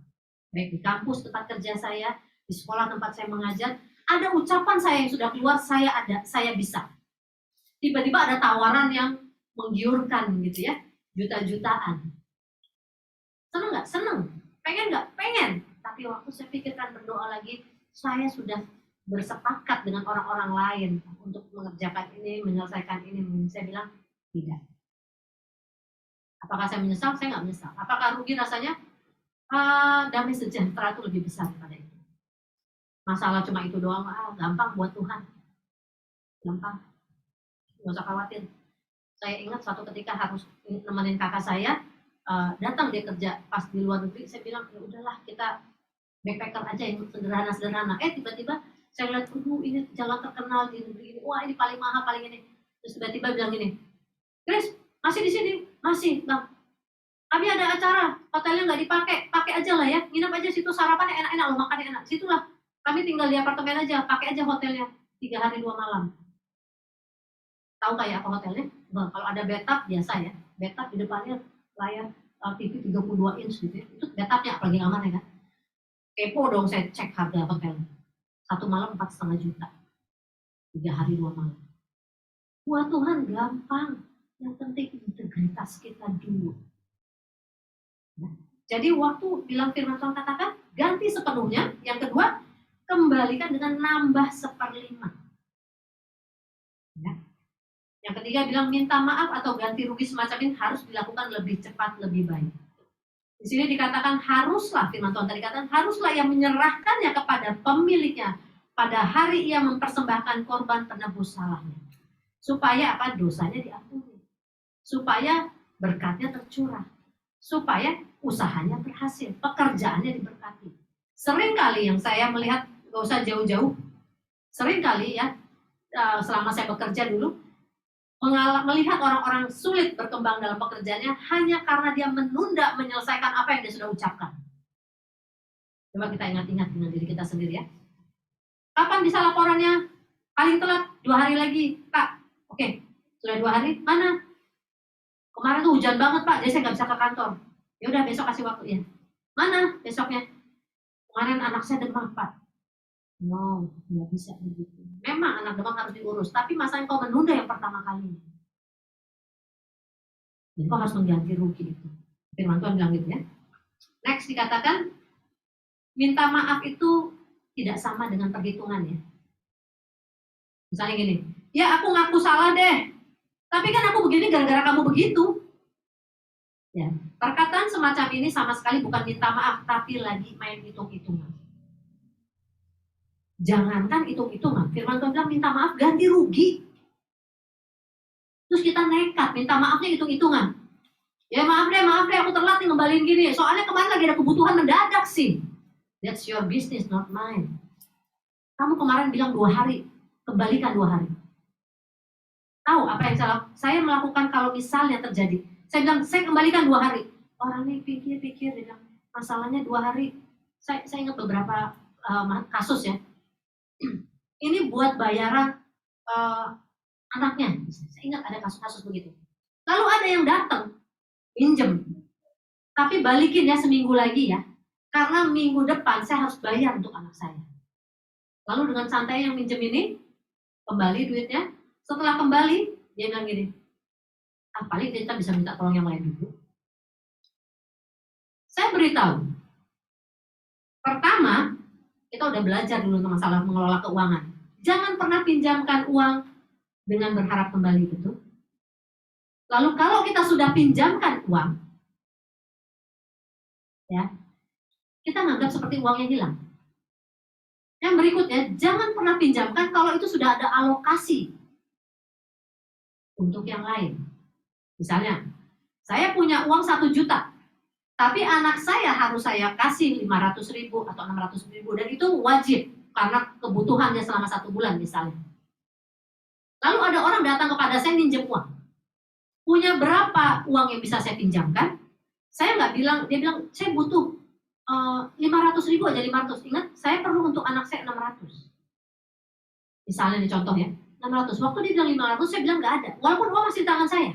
Speaker 4: Baik di kampus tempat kerja saya, di sekolah tempat saya mengajar, ada ucapan saya yang sudah keluar, saya ada, saya bisa. Tiba-tiba ada tawaran yang menggiurkan gitu ya, juta-jutaan. Seneng nggak? Seneng. Pengen nggak? Pengen. Tapi waktu saya pikirkan berdoa lagi, saya sudah bersepakat dengan orang-orang lain untuk mengerjakan ini, menyelesaikan ini. Saya bilang, tidak. Apakah saya menyesal? Saya nggak menyesal. Apakah rugi rasanya? Damai sejahtera itu lebih besar daripada itu. Masalah cuma itu doang, gampang buat Tuhan. Gampang. Nggak usah khawatir. Saya ingat suatu ketika harus nemenin kakak saya, datang dia kerja pas di luar negeri, saya bilang, ya udahlah kita backpacker aja yang sederhana-sederhana. Tiba-tiba saya lihat, ini jalan terkenal di negeri ini, wah ini paling mahal, paling ini. Terus tiba-tiba bilang gini, Grace, masih di sini? Masih, Bang. Tapi ada acara, hotelnya nggak dipakai, pakai aja lah ya, nginep aja situ, sarapannya enak-enak loh, makannya enak. Situlah, kami tinggal di apartemen aja, pakai aja hotelnya, 3 hari 2 malam. Tahu kayak apa hotelnya? Bang, kalau ada bathtub biasa ya, bathtub di depannya layar TV 32 inch gitu ya, itu bathtubnya apalagi kamarnya kan. Kepo dong saya cek harga hotelnya. 1 malam 4,5 juta, 3 hari 2 malam. Wah Tuhan gampang, yang penting integritas kita dulu. Ya. Jadi waktu bilang firman Tuhan katakan, ganti sepenuhnya. Yang kedua, kembalikan dengan nambah 1/5. Ya. Yang ketiga bilang minta maaf atau ganti rugi semacam ini harus dilakukan lebih cepat, lebih baik. Di sini dikatakan haruslah, firman Tuhan tadi katakan, haruslah yang menyerahkannya kepada pemiliknya pada hari ia mempersembahkan korban penebus salahnya. Supaya apa? Dosanya diampuni. Supaya berkatnya tercurah. Supaya usahanya berhasil, pekerjaannya diberkati. Seringkali yang saya melihat, gak usah jauh-jauh, seringkali ya, selama saya bekerja dulu, melihat orang-orang sulit berkembang dalam pekerjaannya hanya karena dia menunda menyelesaikan apa yang dia sudah ucapkan. Coba kita ingat-ingat dengan diri kita sendiri ya. Kapan bisa laporannya? Paling telat 2 hari lagi, Pak. Oke, sudah 2 hari, mana? Kemarin tuh hujan banget Pak, jadi saya nggak bisa ke kantor. Ya udah besok kasih waktu ya. Mana besoknya? Kemarin anak saya demam Pak. No, nggak bisa begitu. Memang anak demam harus diurus, tapi masa kau menunda yang pertama kali. Jadi kau harus mengganti rugi itu. Firman Tuhan bilang gitu ya. Next dikatakan, minta maaf itu tidak sama dengan perhitungan ya. Misalnya gini, ya aku ngaku salah deh. Tapi kan aku begini gara-gara kamu begitu. Ya, perkataan semacam ini sama sekali bukan minta maaf, tapi lagi main hitung-hitungan. Jangankan hitung-hitungan, firman Tuhan bilang minta maaf ganti rugi. Terus kita nekat, minta maafnya hitung-hitungan. Ya maaf deh, aku telat nih ngembaliin gini. Soalnya kemarin lagi ada kebutuhan mendadak sih. That's your business, not mine. Kamu kemarin bilang 2 hari, kembalikan 2 hari. Tahu apa yang saya melakukan kalau misalnya terjadi? Saya bilang, saya kembalikan 2 hari. Orangnya pikir-pikir, dia bilang, masalahnya 2 hari. Saya ingat beberapa kasus ya. Ini buat bayaran anaknya. Saya ingat ada kasus-kasus begitu. Lalu ada yang datang, pinjem. Tapi balikin ya seminggu lagi ya. Karena minggu depan saya harus bayar untuk anak saya. Lalu dengan santai yang minjem ini, kembali duitnya. Setelah kembali, dia bilang gini, paling kita bisa minta tolong yang lain dulu. Saya beritahu, pertama, kita udah belajar dulu tentang masalah mengelola keuangan. Jangan pernah pinjamkan uang dengan berharap kembali, betul? Lalu kalau kita sudah pinjamkan uang, ya, kita nganggap seperti uangnya hilang. Yang berikutnya, jangan pernah pinjamkan kalau itu sudah ada alokasi untuk yang lain. Misalnya, saya punya uang 1 juta. Tapi anak saya harus saya kasih 500.000 atau 600.000 dan itu wajib karena kebutuhannya selama 1 bulan misalnya. Lalu ada orang datang kepada saya minjem uang. Punya berapa uang yang bisa saya pinjamkan? Saya nggak bilang, dia bilang saya butuh 500.000 aja 500. Ingat, saya perlu untuk anak saya 600. Misalnya nih contoh ya, 600. Waktu dia bilang 500, saya bilang nggak ada. Walaupun uang masih di tangan saya.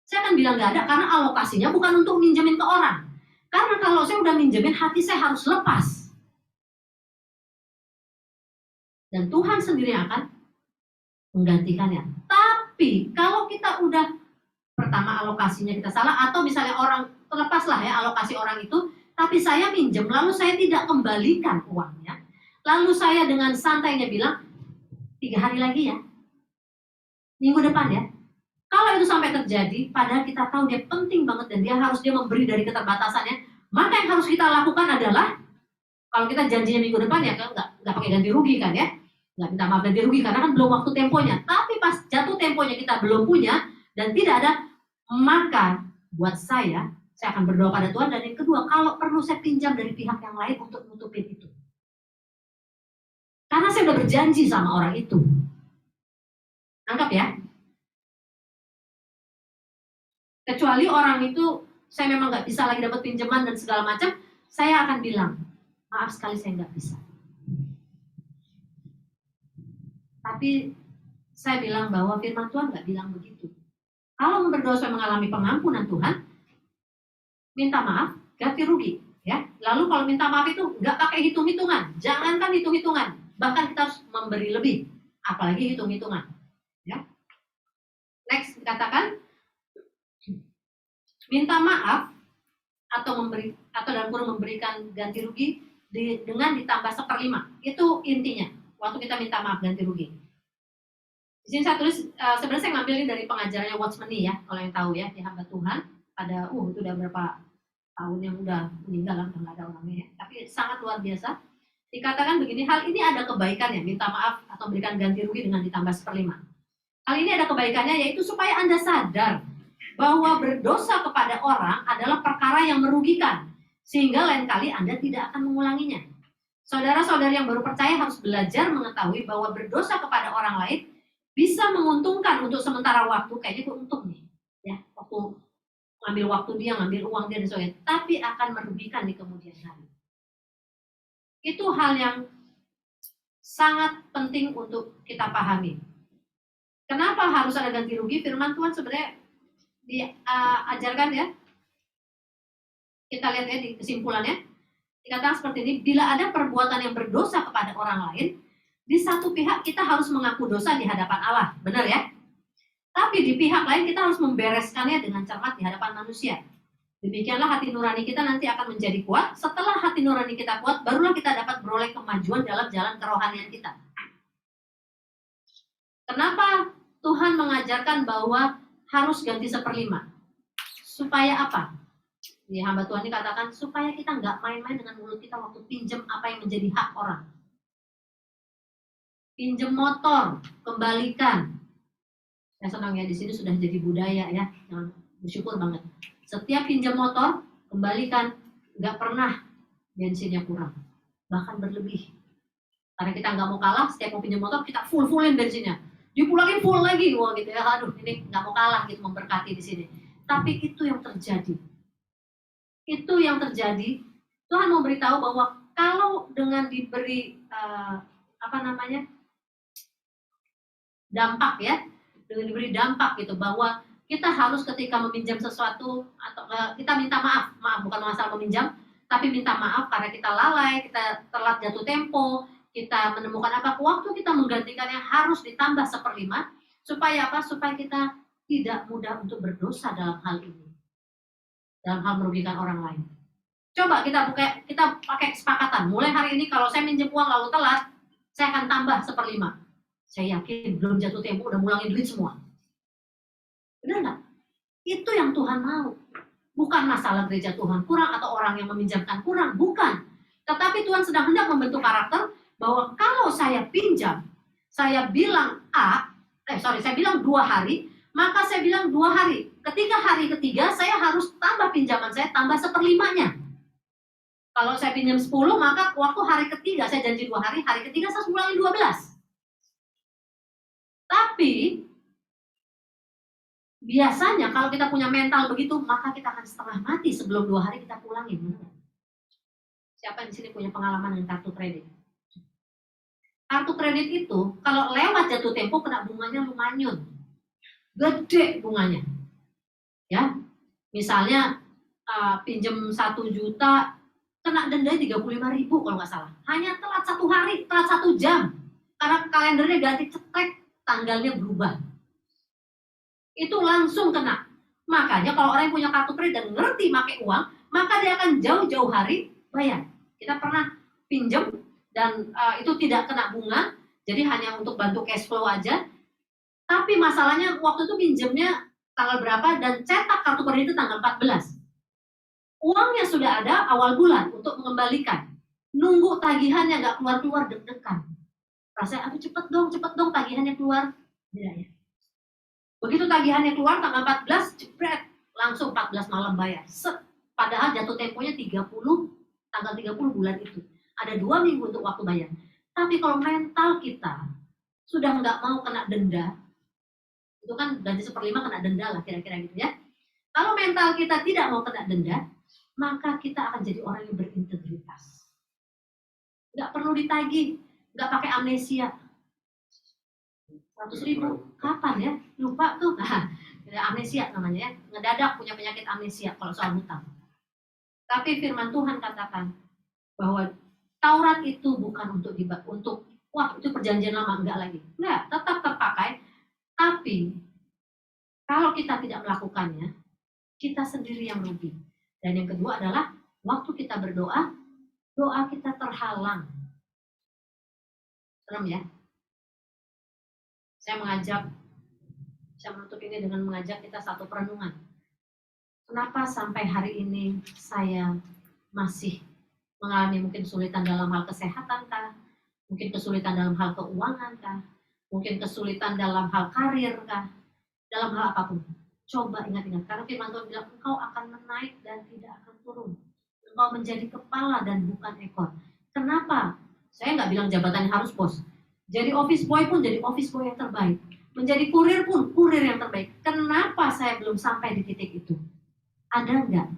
Speaker 4: Saya akan bilang nggak ada karena alokasinya bukan untuk minjemin ke orang. Karena kalau saya udah minjemin, hati saya harus lepas. Dan Tuhan sendiri akan menggantikannya. Tapi kalau kita udah pertama alokasinya kita salah, atau misalnya orang, terlepaslah ya alokasi orang itu, tapi saya minjem, lalu saya tidak kembalikan uangnya. Lalu saya dengan santainya bilang, 3 hari lagi ya, minggu depan ya. Kalau itu sampai terjadi, padahal kita tahu dia penting banget dan dia memberi dari keterbatasannya, maka yang harus kita lakukan adalah, kalau kita janjinya minggu depan ya, nggak pakai ganti rugi kan ya, nggak minta maaf ganti rugi karena kan belum waktu temponya. Tapi pas jatuh temponya kita belum punya dan tidak ada, maka buat saya akan berdoa pada Tuhan. Dan yang kedua, kalau perlu saya pinjam dari pihak yang lain untuk nutupin itu. Karena saya udah berjanji sama orang itu. Nangkap ya? Kecuali orang itu, saya memang nggak bisa lagi dapat pinjaman dan segala macam, saya akan bilang, maaf sekali saya nggak bisa. Tapi saya bilang bahwa firman Tuhan nggak bilang begitu. Kalau berdoa supaya mengalami pengampunan Tuhan, minta maaf, ganti rugi. Ya. Lalu kalau minta maaf itu nggak pakai hitung-hitungan, jangankan hitung-hitungan, bahkan kita harus memberi lebih, apalagi hitung-hitungan. Ya. Next dikatakan, minta maaf atau dalam kurung memberikan ganti rugi dengan ditambah 1/5. Itu intinya. Waktu kita minta maaf ganti rugi. Di sini saya tulis, sebenarnya saya ngambil ini dari pengajarannya Watchman Nee ya, kalau yang tahu ya, di hamba Tuhan. Pada, itu udah berapa tahun yang udah meninggal lah, udah nggak ada orangnya ya. Tapi sangat luar biasa. Dikatakan begini, hal ini ada kebaikannya, minta maaf atau memberikan ganti rugi dengan ditambah 1/5. Hal ini ada kebaikannya yaitu supaya Anda sadar bahwa berdosa kepada orang adalah perkara yang merugikan, sehingga lain kali Anda tidak akan mengulanginya. Saudara-saudari yang baru percaya harus belajar mengetahui bahwa berdosa kepada orang lain bisa menguntungkan untuk sementara waktu, kayaknya gue untung nih, ya, waktu ngambil waktu dia, ngambil uang dia dan sebagainya, tapi akan merugikan di kemudian hari. Itu hal yang sangat penting untuk kita pahami. Kenapa harus ada ganti rugi? Firman Tuhan sebenarnya diajarkan ya, kita lihat ya di kesimpulannya, dikatakan seperti ini, bila ada perbuatan yang berdosa kepada orang lain, di satu pihak kita harus mengaku dosa di hadapan Allah, benar ya? Tapi di pihak lain kita harus membereskannya dengan cermat di hadapan manusia. Demikianlah hati nurani kita nanti akan menjadi kuat. Setelah hati nurani kita kuat, barulah kita dapat beroleh kemajuan dalam jalan kerohanian kita. Kenapa Tuhan mengajarkan bahwa harus ganti 1/5? Supaya apa? Di hamba Tuhan ini katakan, supaya kita nggak main-main dengan mulut kita waktu pinjam apa yang menjadi hak orang. Pinjam motor, kembalikan. Saya senang ya, di sini sudah jadi budaya ya, jangan bersyukur banget. Setiap pinjam motor, kembalikan, nggak pernah bensinnya kurang, bahkan berlebih. Karena kita nggak mau kalah, setiap mau pinjam motor kita full-fullin bensinnya. Dipulangin full lagi, wah gitu ya, aduh ini nggak mau kalah gitu, memberkati di sini. Tapi itu yang terjadi. Itu yang terjadi. Tuhan mau beritahu bahwa kalau dengan diberi dampak ya, dengan diberi dampak gitu, bahwa kita harus ketika meminjam sesuatu atau kita minta maaf bukan masalah meminjam, tapi minta maaf karena kita lalai, kita telat jatuh tempo, kita menemukan waktu kita menggantikannya harus ditambah 1/5, supaya apa? Supaya kita tidak mudah untuk berdosa dalam hal ini, dalam hal merugikan orang lain. Coba kita pakai kesepakatan, mulai hari ini kalau saya minjem uang lalu telat, saya akan tambah 1/5. Saya yakin belum jatuh tempo udah mulangin duit semua. Benar nggak? Itu yang Tuhan mau. Bukan masalah gereja Tuhan kurang atau orang yang meminjamkan kurang, bukan. Tetapi Tuhan sedang hendak membentuk karakter bahwa kalau saya pinjam, saya bilang saya bilang 2 hari, Maka saya bilang 2 hari. Ketika hari ketiga, saya harus tambah pinjaman saya, tambah 1/5-nya. Kalau saya pinjam 10, maka waktu hari ketiga, saya janji 2 hari, hari ketiga saya ulangi 12. Tapi, biasanya kalau kita punya mental begitu, maka kita akan setengah mati sebelum 2 hari kita pulangin. Siapa di sini punya pengalaman dengan kartu kredit? Kartu kredit itu, kalau lewat jatuh tempo, kena bunganya lumayan. Gede bunganya. Ya, misalnya pinjam 1 juta, kena denda 35.000 kalau nggak salah. Hanya telat 1 hari, telat 1 jam. Karena kalendernya ganti cetek, tanggalnya berubah. Itu langsung kena. Makanya kalau orang yang punya kartu kredit dan ngerti pakai uang, maka dia akan jauh-jauh hari bayar. Kita pernah pinjam dan itu tidak kena bunga, jadi hanya untuk bantu cash flow aja. Tapi masalahnya waktu itu pinjamnya tanggal berapa dan cetak kartu kredit itu tanggal 14. Uangnya sudah ada awal bulan untuk mengembalikan. Nunggu tagihannya nggak keluar-keluar, deg-degan. Rasanya, aduh cepet dong tagihannya keluar. Tidak ya. Begitu tagihannya keluar tanggal 14, jebret, langsung 14 malam bayar. Padahal jatuh temponya 30, tanggal 30 bulan itu. Ada 2 minggu untuk waktu bayar. Tapi kalau mental kita sudah nggak mau kena denda, itu kan gaji 1/5 kena denda lah kira-kira gitu ya. Kalau mental kita tidak mau kena denda, maka kita akan jadi orang yang berintegritas. Nggak perlu ditagih, nggak pakai amnesia. 100.000, kapan ya? Lupa tuh. Nah, amnesia namanya ya. Ngedadak punya penyakit amnesia kalau soal hutang. Tapi firman Tuhan katakan bahwa Taurat itu bukan untuk wah itu perjanjian lama, enggak lagi. Enggak, tetap terpakai. Tapi kalau kita tidak melakukannya, kita sendiri yang rugi. Dan yang kedua adalah waktu kita berdoa, doa kita terhalang. Serem ya? Saya menutup ini dengan mengajak kita satu perenungan. Kenapa sampai hari ini saya masih mengalami mungkin kesulitan dalam hal kesehatan kah? Mungkin kesulitan dalam hal keuangan kah? Mungkin kesulitan dalam hal karir kah? Dalam hal apapun. Coba ingat-ingat, karena firman Tuhan bilang, engkau akan menaik dan tidak akan turun. Engkau menjadi kepala dan bukan ekor. Kenapa? Saya nggak bilang jabatannya harus bos. Jadi office boy pun jadi office boy yang terbaik. Menjadi kurir pun kurir yang terbaik. Kenapa saya belum sampai di titik itu? Ada nggak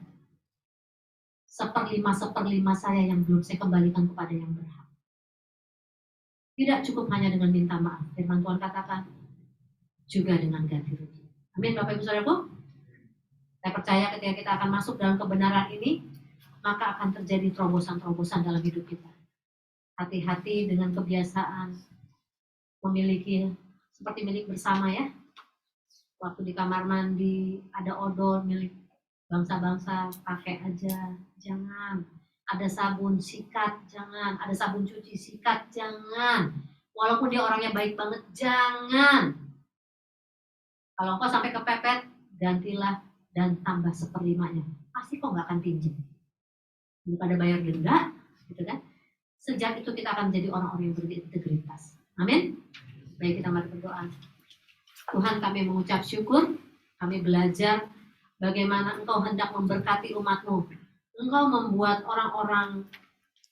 Speaker 4: 1/5 saya yang belum saya kembalikan kepada yang berhak? Tidak cukup hanya dengan minta maaf. Firman Tuhan katakan, juga dengan ganti rugi. Amin Bapak Ibu Saudaraku. Saya percaya ketika kita akan masuk dalam kebenaran ini, maka akan terjadi terobosan-terobosan dalam hidup kita. Hati-hati dengan kebiasaan memiliki seperti milik bersama ya. Waktu di kamar mandi ada odol milik bangsa-bangsa, pakai aja, jangan. Ada sabun, sikat, jangan. Ada sabun cuci, sikat, jangan. Walaupun dia orangnya baik banget, jangan. Kalau engkau sampai kepepet, gantilah dan tambah 1/5-nya. Pasti kok nggak akan pinjam. Daripada bayar denda, gitu kan? Sejak itu kita akan menjadi orang-orang yang berintegritas. Amin. Baik, kita mari berdoa. Tuhan, kami mengucap syukur, kami belajar bagaimana Engkau hendak memberkati umat-Mu. Engkau membuat orang-orang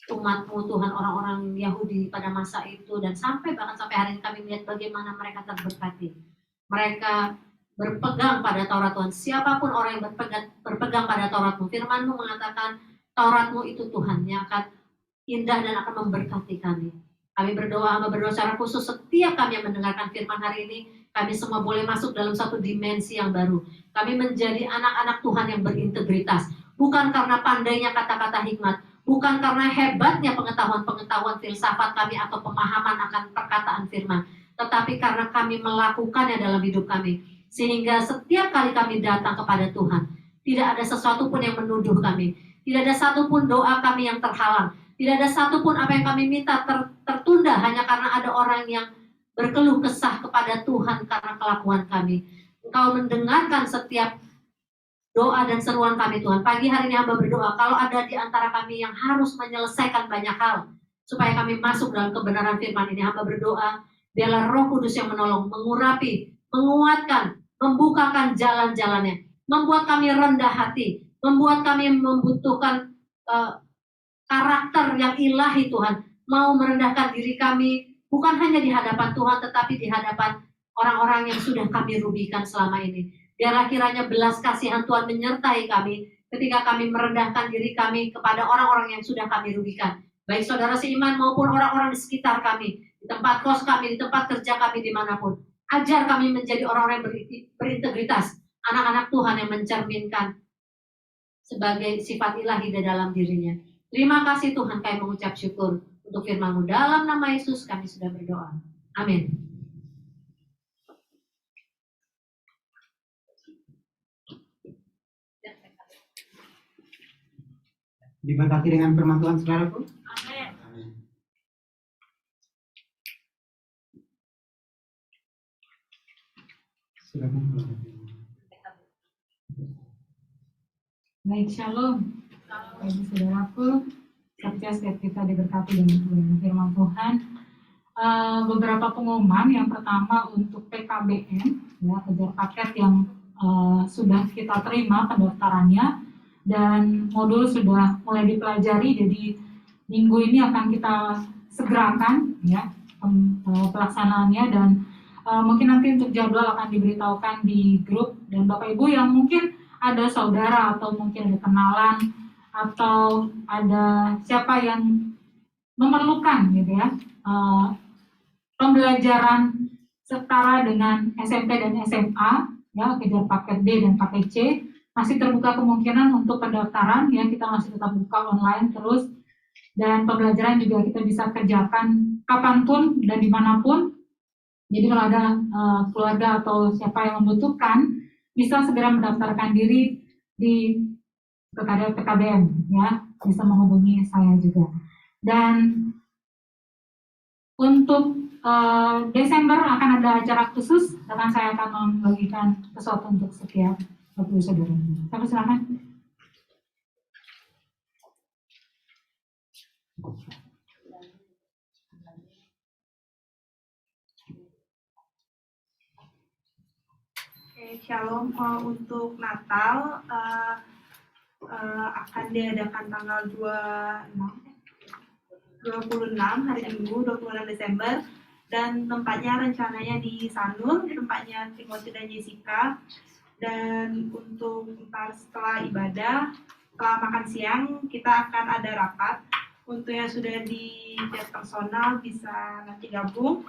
Speaker 4: umat-Mu, Tuhan, orang-orang Yahudi pada masa itu, dan bahkan sampai hari ini kami melihat bagaimana mereka terberkati. Mereka berpegang pada Taurat Tuhan. Siapapun orang yang berpegang pada Taurat-Mu, firman-Mu mengatakan Taurat-Mu itu Tuhan yang akan indah dan akan memberkati kami. Kami berdoa secara khusus setiap kami yang mendengarkan firman hari ini, kami semua boleh masuk dalam satu dimensi yang baru. Kami menjadi anak-anak Tuhan yang berintegritas. Bukan karena pandainya kata-kata hikmat, bukan karena hebatnya pengetahuan-pengetahuan filsafat kami atau pemahaman akan perkataan firman, tetapi karena kami melakukannya dalam hidup kami. Sehingga setiap kali kami datang kepada Tuhan, tidak ada sesuatu pun yang menuduh kami. Tidak ada satupun doa kami yang terhalang. Tidak ada satupun apa yang kami minta tertunda hanya karena ada orang yang berkeluh kesah kepada Tuhan karena kelakuan kami. Engkau mendengarkan setiap doa dan seruan kami Tuhan. Pagi hari ini hamba berdoa, kalau ada di antara kami yang harus menyelesaikan banyak hal, supaya kami masuk dalam kebenaran firman ini, hamba berdoa, biarlah Roh Kudus yang menolong, mengurapi, menguatkan, membukakan jalan-jalannya, membuat kami rendah hati, membuat kami membutuhkan karakter yang ilahi Tuhan, mau merendahkan diri kami, bukan hanya di hadapan Tuhan, tetapi di hadapan orang-orang yang sudah kami rugikan selama ini. Biarlah kiranya belas kasihan Tuhan menyertai kami, ketika kami merendahkan diri kami kepada orang-orang yang sudah kami rugikan. Baik saudara seiman maupun orang-orang di sekitar kami, di tempat kos kami, di tempat kerja kami, dimanapun. Ajar kami menjadi orang-orang yang berintegritas, anak-anak Tuhan yang mencerminkan sebagai sifat ilahi di dalam dirinya. Terima kasih Tuhan, kami mengucap syukur untuk firman-Mu. Dalam nama Yesus kami sudah berdoa. Amin.
Speaker 1: Diberkati dengan firman Tuhan, saudaraku.
Speaker 4: Amin.
Speaker 1: Amin. Silakan.
Speaker 5: Baik, shalom. Bagi saudaraku, setiap kita diberkati dengan firman Tuhan. Beberapa pengumuman. Yang pertama untuk PKBM, ya, kejar paket yang sudah kita terima pendaftarannya dan modul sudah mulai dipelajari. Jadi minggu ini akan kita segerakan, ya, pelaksanaannya, dan mungkin nanti untuk jadwal akan diberitahukan di grup. Dan Bapak Ibu yang mungkin ada saudara atau mungkin ada kenalan atau ada siapa yang memerlukan, gitu ya, pembelajaran setara dengan SMP dan SMA, ya, kejar paket B dan paket C, masih terbuka kemungkinan untuk pendaftaran, ya, kita masih tetap buka online terus, dan pembelajaran juga kita bisa kerjakan kapanpun dan dimanapun. Jadi kalau ada keluarga atau siapa yang membutuhkan, bisa segera mendaftarkan diri di PKBM, ya, bisa menghubungi saya juga. Dan untuk Desember akan ada acara khusus, dan saya akan membagikan sesuatu untuk setiap saudara. Saya silakan.
Speaker 6: Shalom. Untuk Natal akan diadakan tanggal 26 hari Minggu 26 Desember, dan tempatnya rencananya di Sanur, tempatnya Timothy dan Jessica. Dan untuk setelah ibadah, setelah makan siang kita akan ada rapat. Untuk yang sudah di chat personal bisa nanti gabung.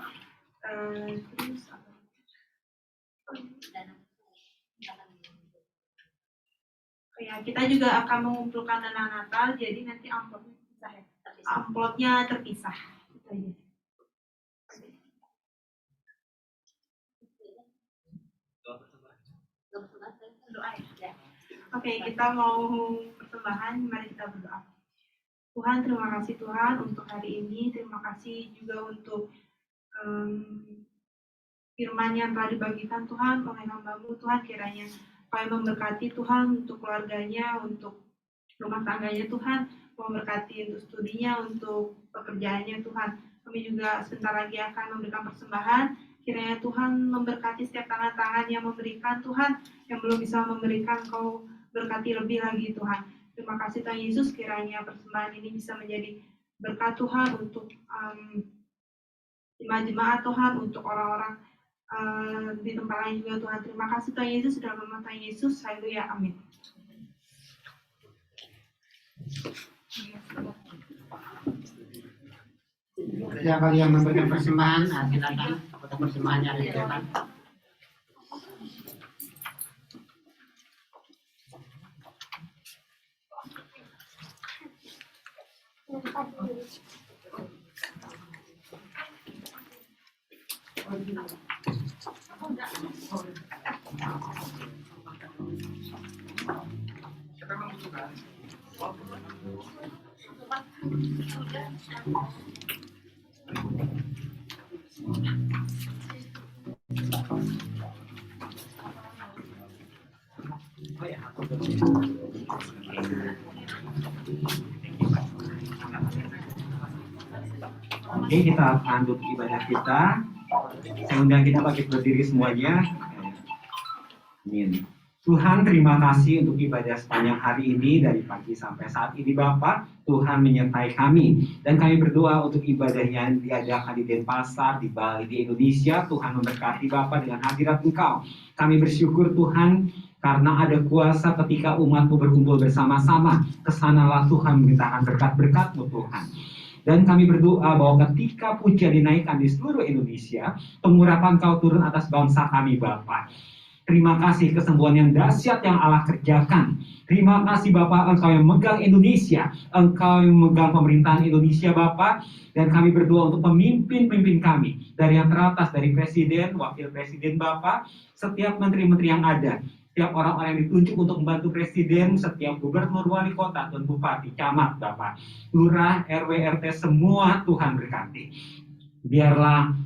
Speaker 6: Terus ya, kita juga akan mengumpulkan dana Natal, jadi nanti amplopnya terpisah. Itu aja. Oke, kita mau persembahan, mari kita berdoa. Tuhan, terima kasih Tuhan untuk hari ini, terima kasih juga untuk firman yang telah dibagikan Tuhan oleh hamba-Mu. Tuhan, kiranya Kau memberkati Tuhan untuk keluarganya, untuk rumah tangganya Tuhan, memberkati untuk studinya, untuk pekerjaannya Tuhan. Kami juga sebentar lagi akan memberikan persembahan. Kiranya Tuhan memberkati setiap tangan-tangan yang memberikan Tuhan, yang belum bisa memberikan Kau berkati lebih lagi Tuhan. Terima kasih Tuhan Yesus, kiranya persembahan ini bisa menjadi berkat Tuhan untuk jemaat-jemaat Tuhan, untuk orang-orang di tempat lain juga Tuhan. Terima kasih Tuhan Yesus, dalam nama Tuhan Yesus, haleluya, amin.
Speaker 1: Siapa yang memberikan persembahan, silakan. Apakah persembahannya ada di depan?
Speaker 7: Oke, kita akan tutup ibadah kita. Saya undang kita bagi berdiri semuanya. Amin. Tuhan, terima kasih untuk ibadah sepanjang hari ini dari pagi sampai saat ini Bapak. Tuhan menyertai kami dan kami berdoa untuk ibadah yang diadakan di Denpasar, di Bali, di Indonesia. Tuhan memberkati Bapak dengan hadirat Engkau. Kami bersyukur Tuhan karena ada kuasa ketika umat-Mu berkumpul bersama-sama. Kesanalah Tuhan memintakan berkat-berkat-Mu Tuhan. Dan kami berdoa bahwa ketika pujian dinaikkan di seluruh Indonesia, pengurapan Kau turun atas bangsa kami Bapak. Terima kasih kesembuhan yang dahsyat yang Allah kerjakan. Terima kasih Bapak, Engkau yang megang Indonesia, Engkau yang megang pemerintahan Indonesia Bapak. Dan kami berdoa untuk pemimpin-pemimpin kami, dari yang teratas, dari Presiden, Wakil Presiden Bapak, setiap menteri-menteri yang ada, setiap orang-orang yang ditunjuk untuk membantu Presiden, setiap gubernur, wali kota, dan bupati, camat Bapak, lurah, RW, RT, semua Tuhan berkati. Biarlah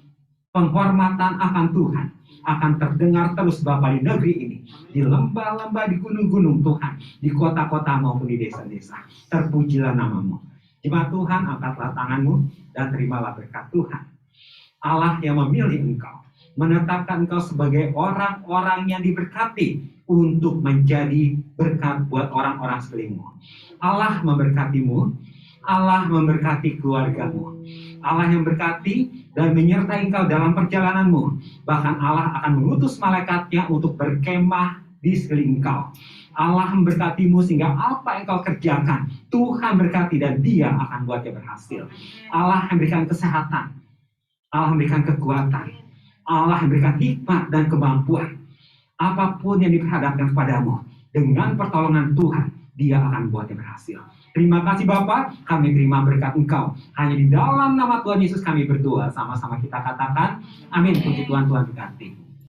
Speaker 7: penghormatan akan Tuhan akan terdengar terus Bapak di negeri ini, di lembah-lembah, di gunung-gunung Tuhan, di kota-kota maupun di desa-desa. Terpujilah nama-Mu. Jemaat Tuhan, angkatlah tangan-Mu dan terimalah berkat Tuhan. Allah yang memilih Engkau, menetapkan Engkau sebagai orang-orang yang diberkati untuk menjadi berkat buat orang-orang sekelilingmu. Allah memberkati-Mu, Allah memberkati keluarga-Mu. Allah yang berkati dan menyertai engkau dalam perjalananmu. Bahkan Allah akan mengutus malaikatnya untuk berkemah di sekeliling engkau. Allah memberkatimu sehingga apa yang kau kerjakan, Tuhan berkati dan Dia akan buatnya berhasil. Allah yang memberikan kesehatan, Allah memberikan kekuatan, Allah yang memberikan hikmat dan kemampuan. Apapun yang diperhadapkan kepadamu, dengan pertolongan Tuhan, Dia akan buatnya berhasil. Terima kasih Bapak, kami terima berkat Engkau. Hanya di dalam nama Tuhan Yesus kami berdoa, sama-sama kita katakan, amin. Puji Tuhan, Tuhan berkati.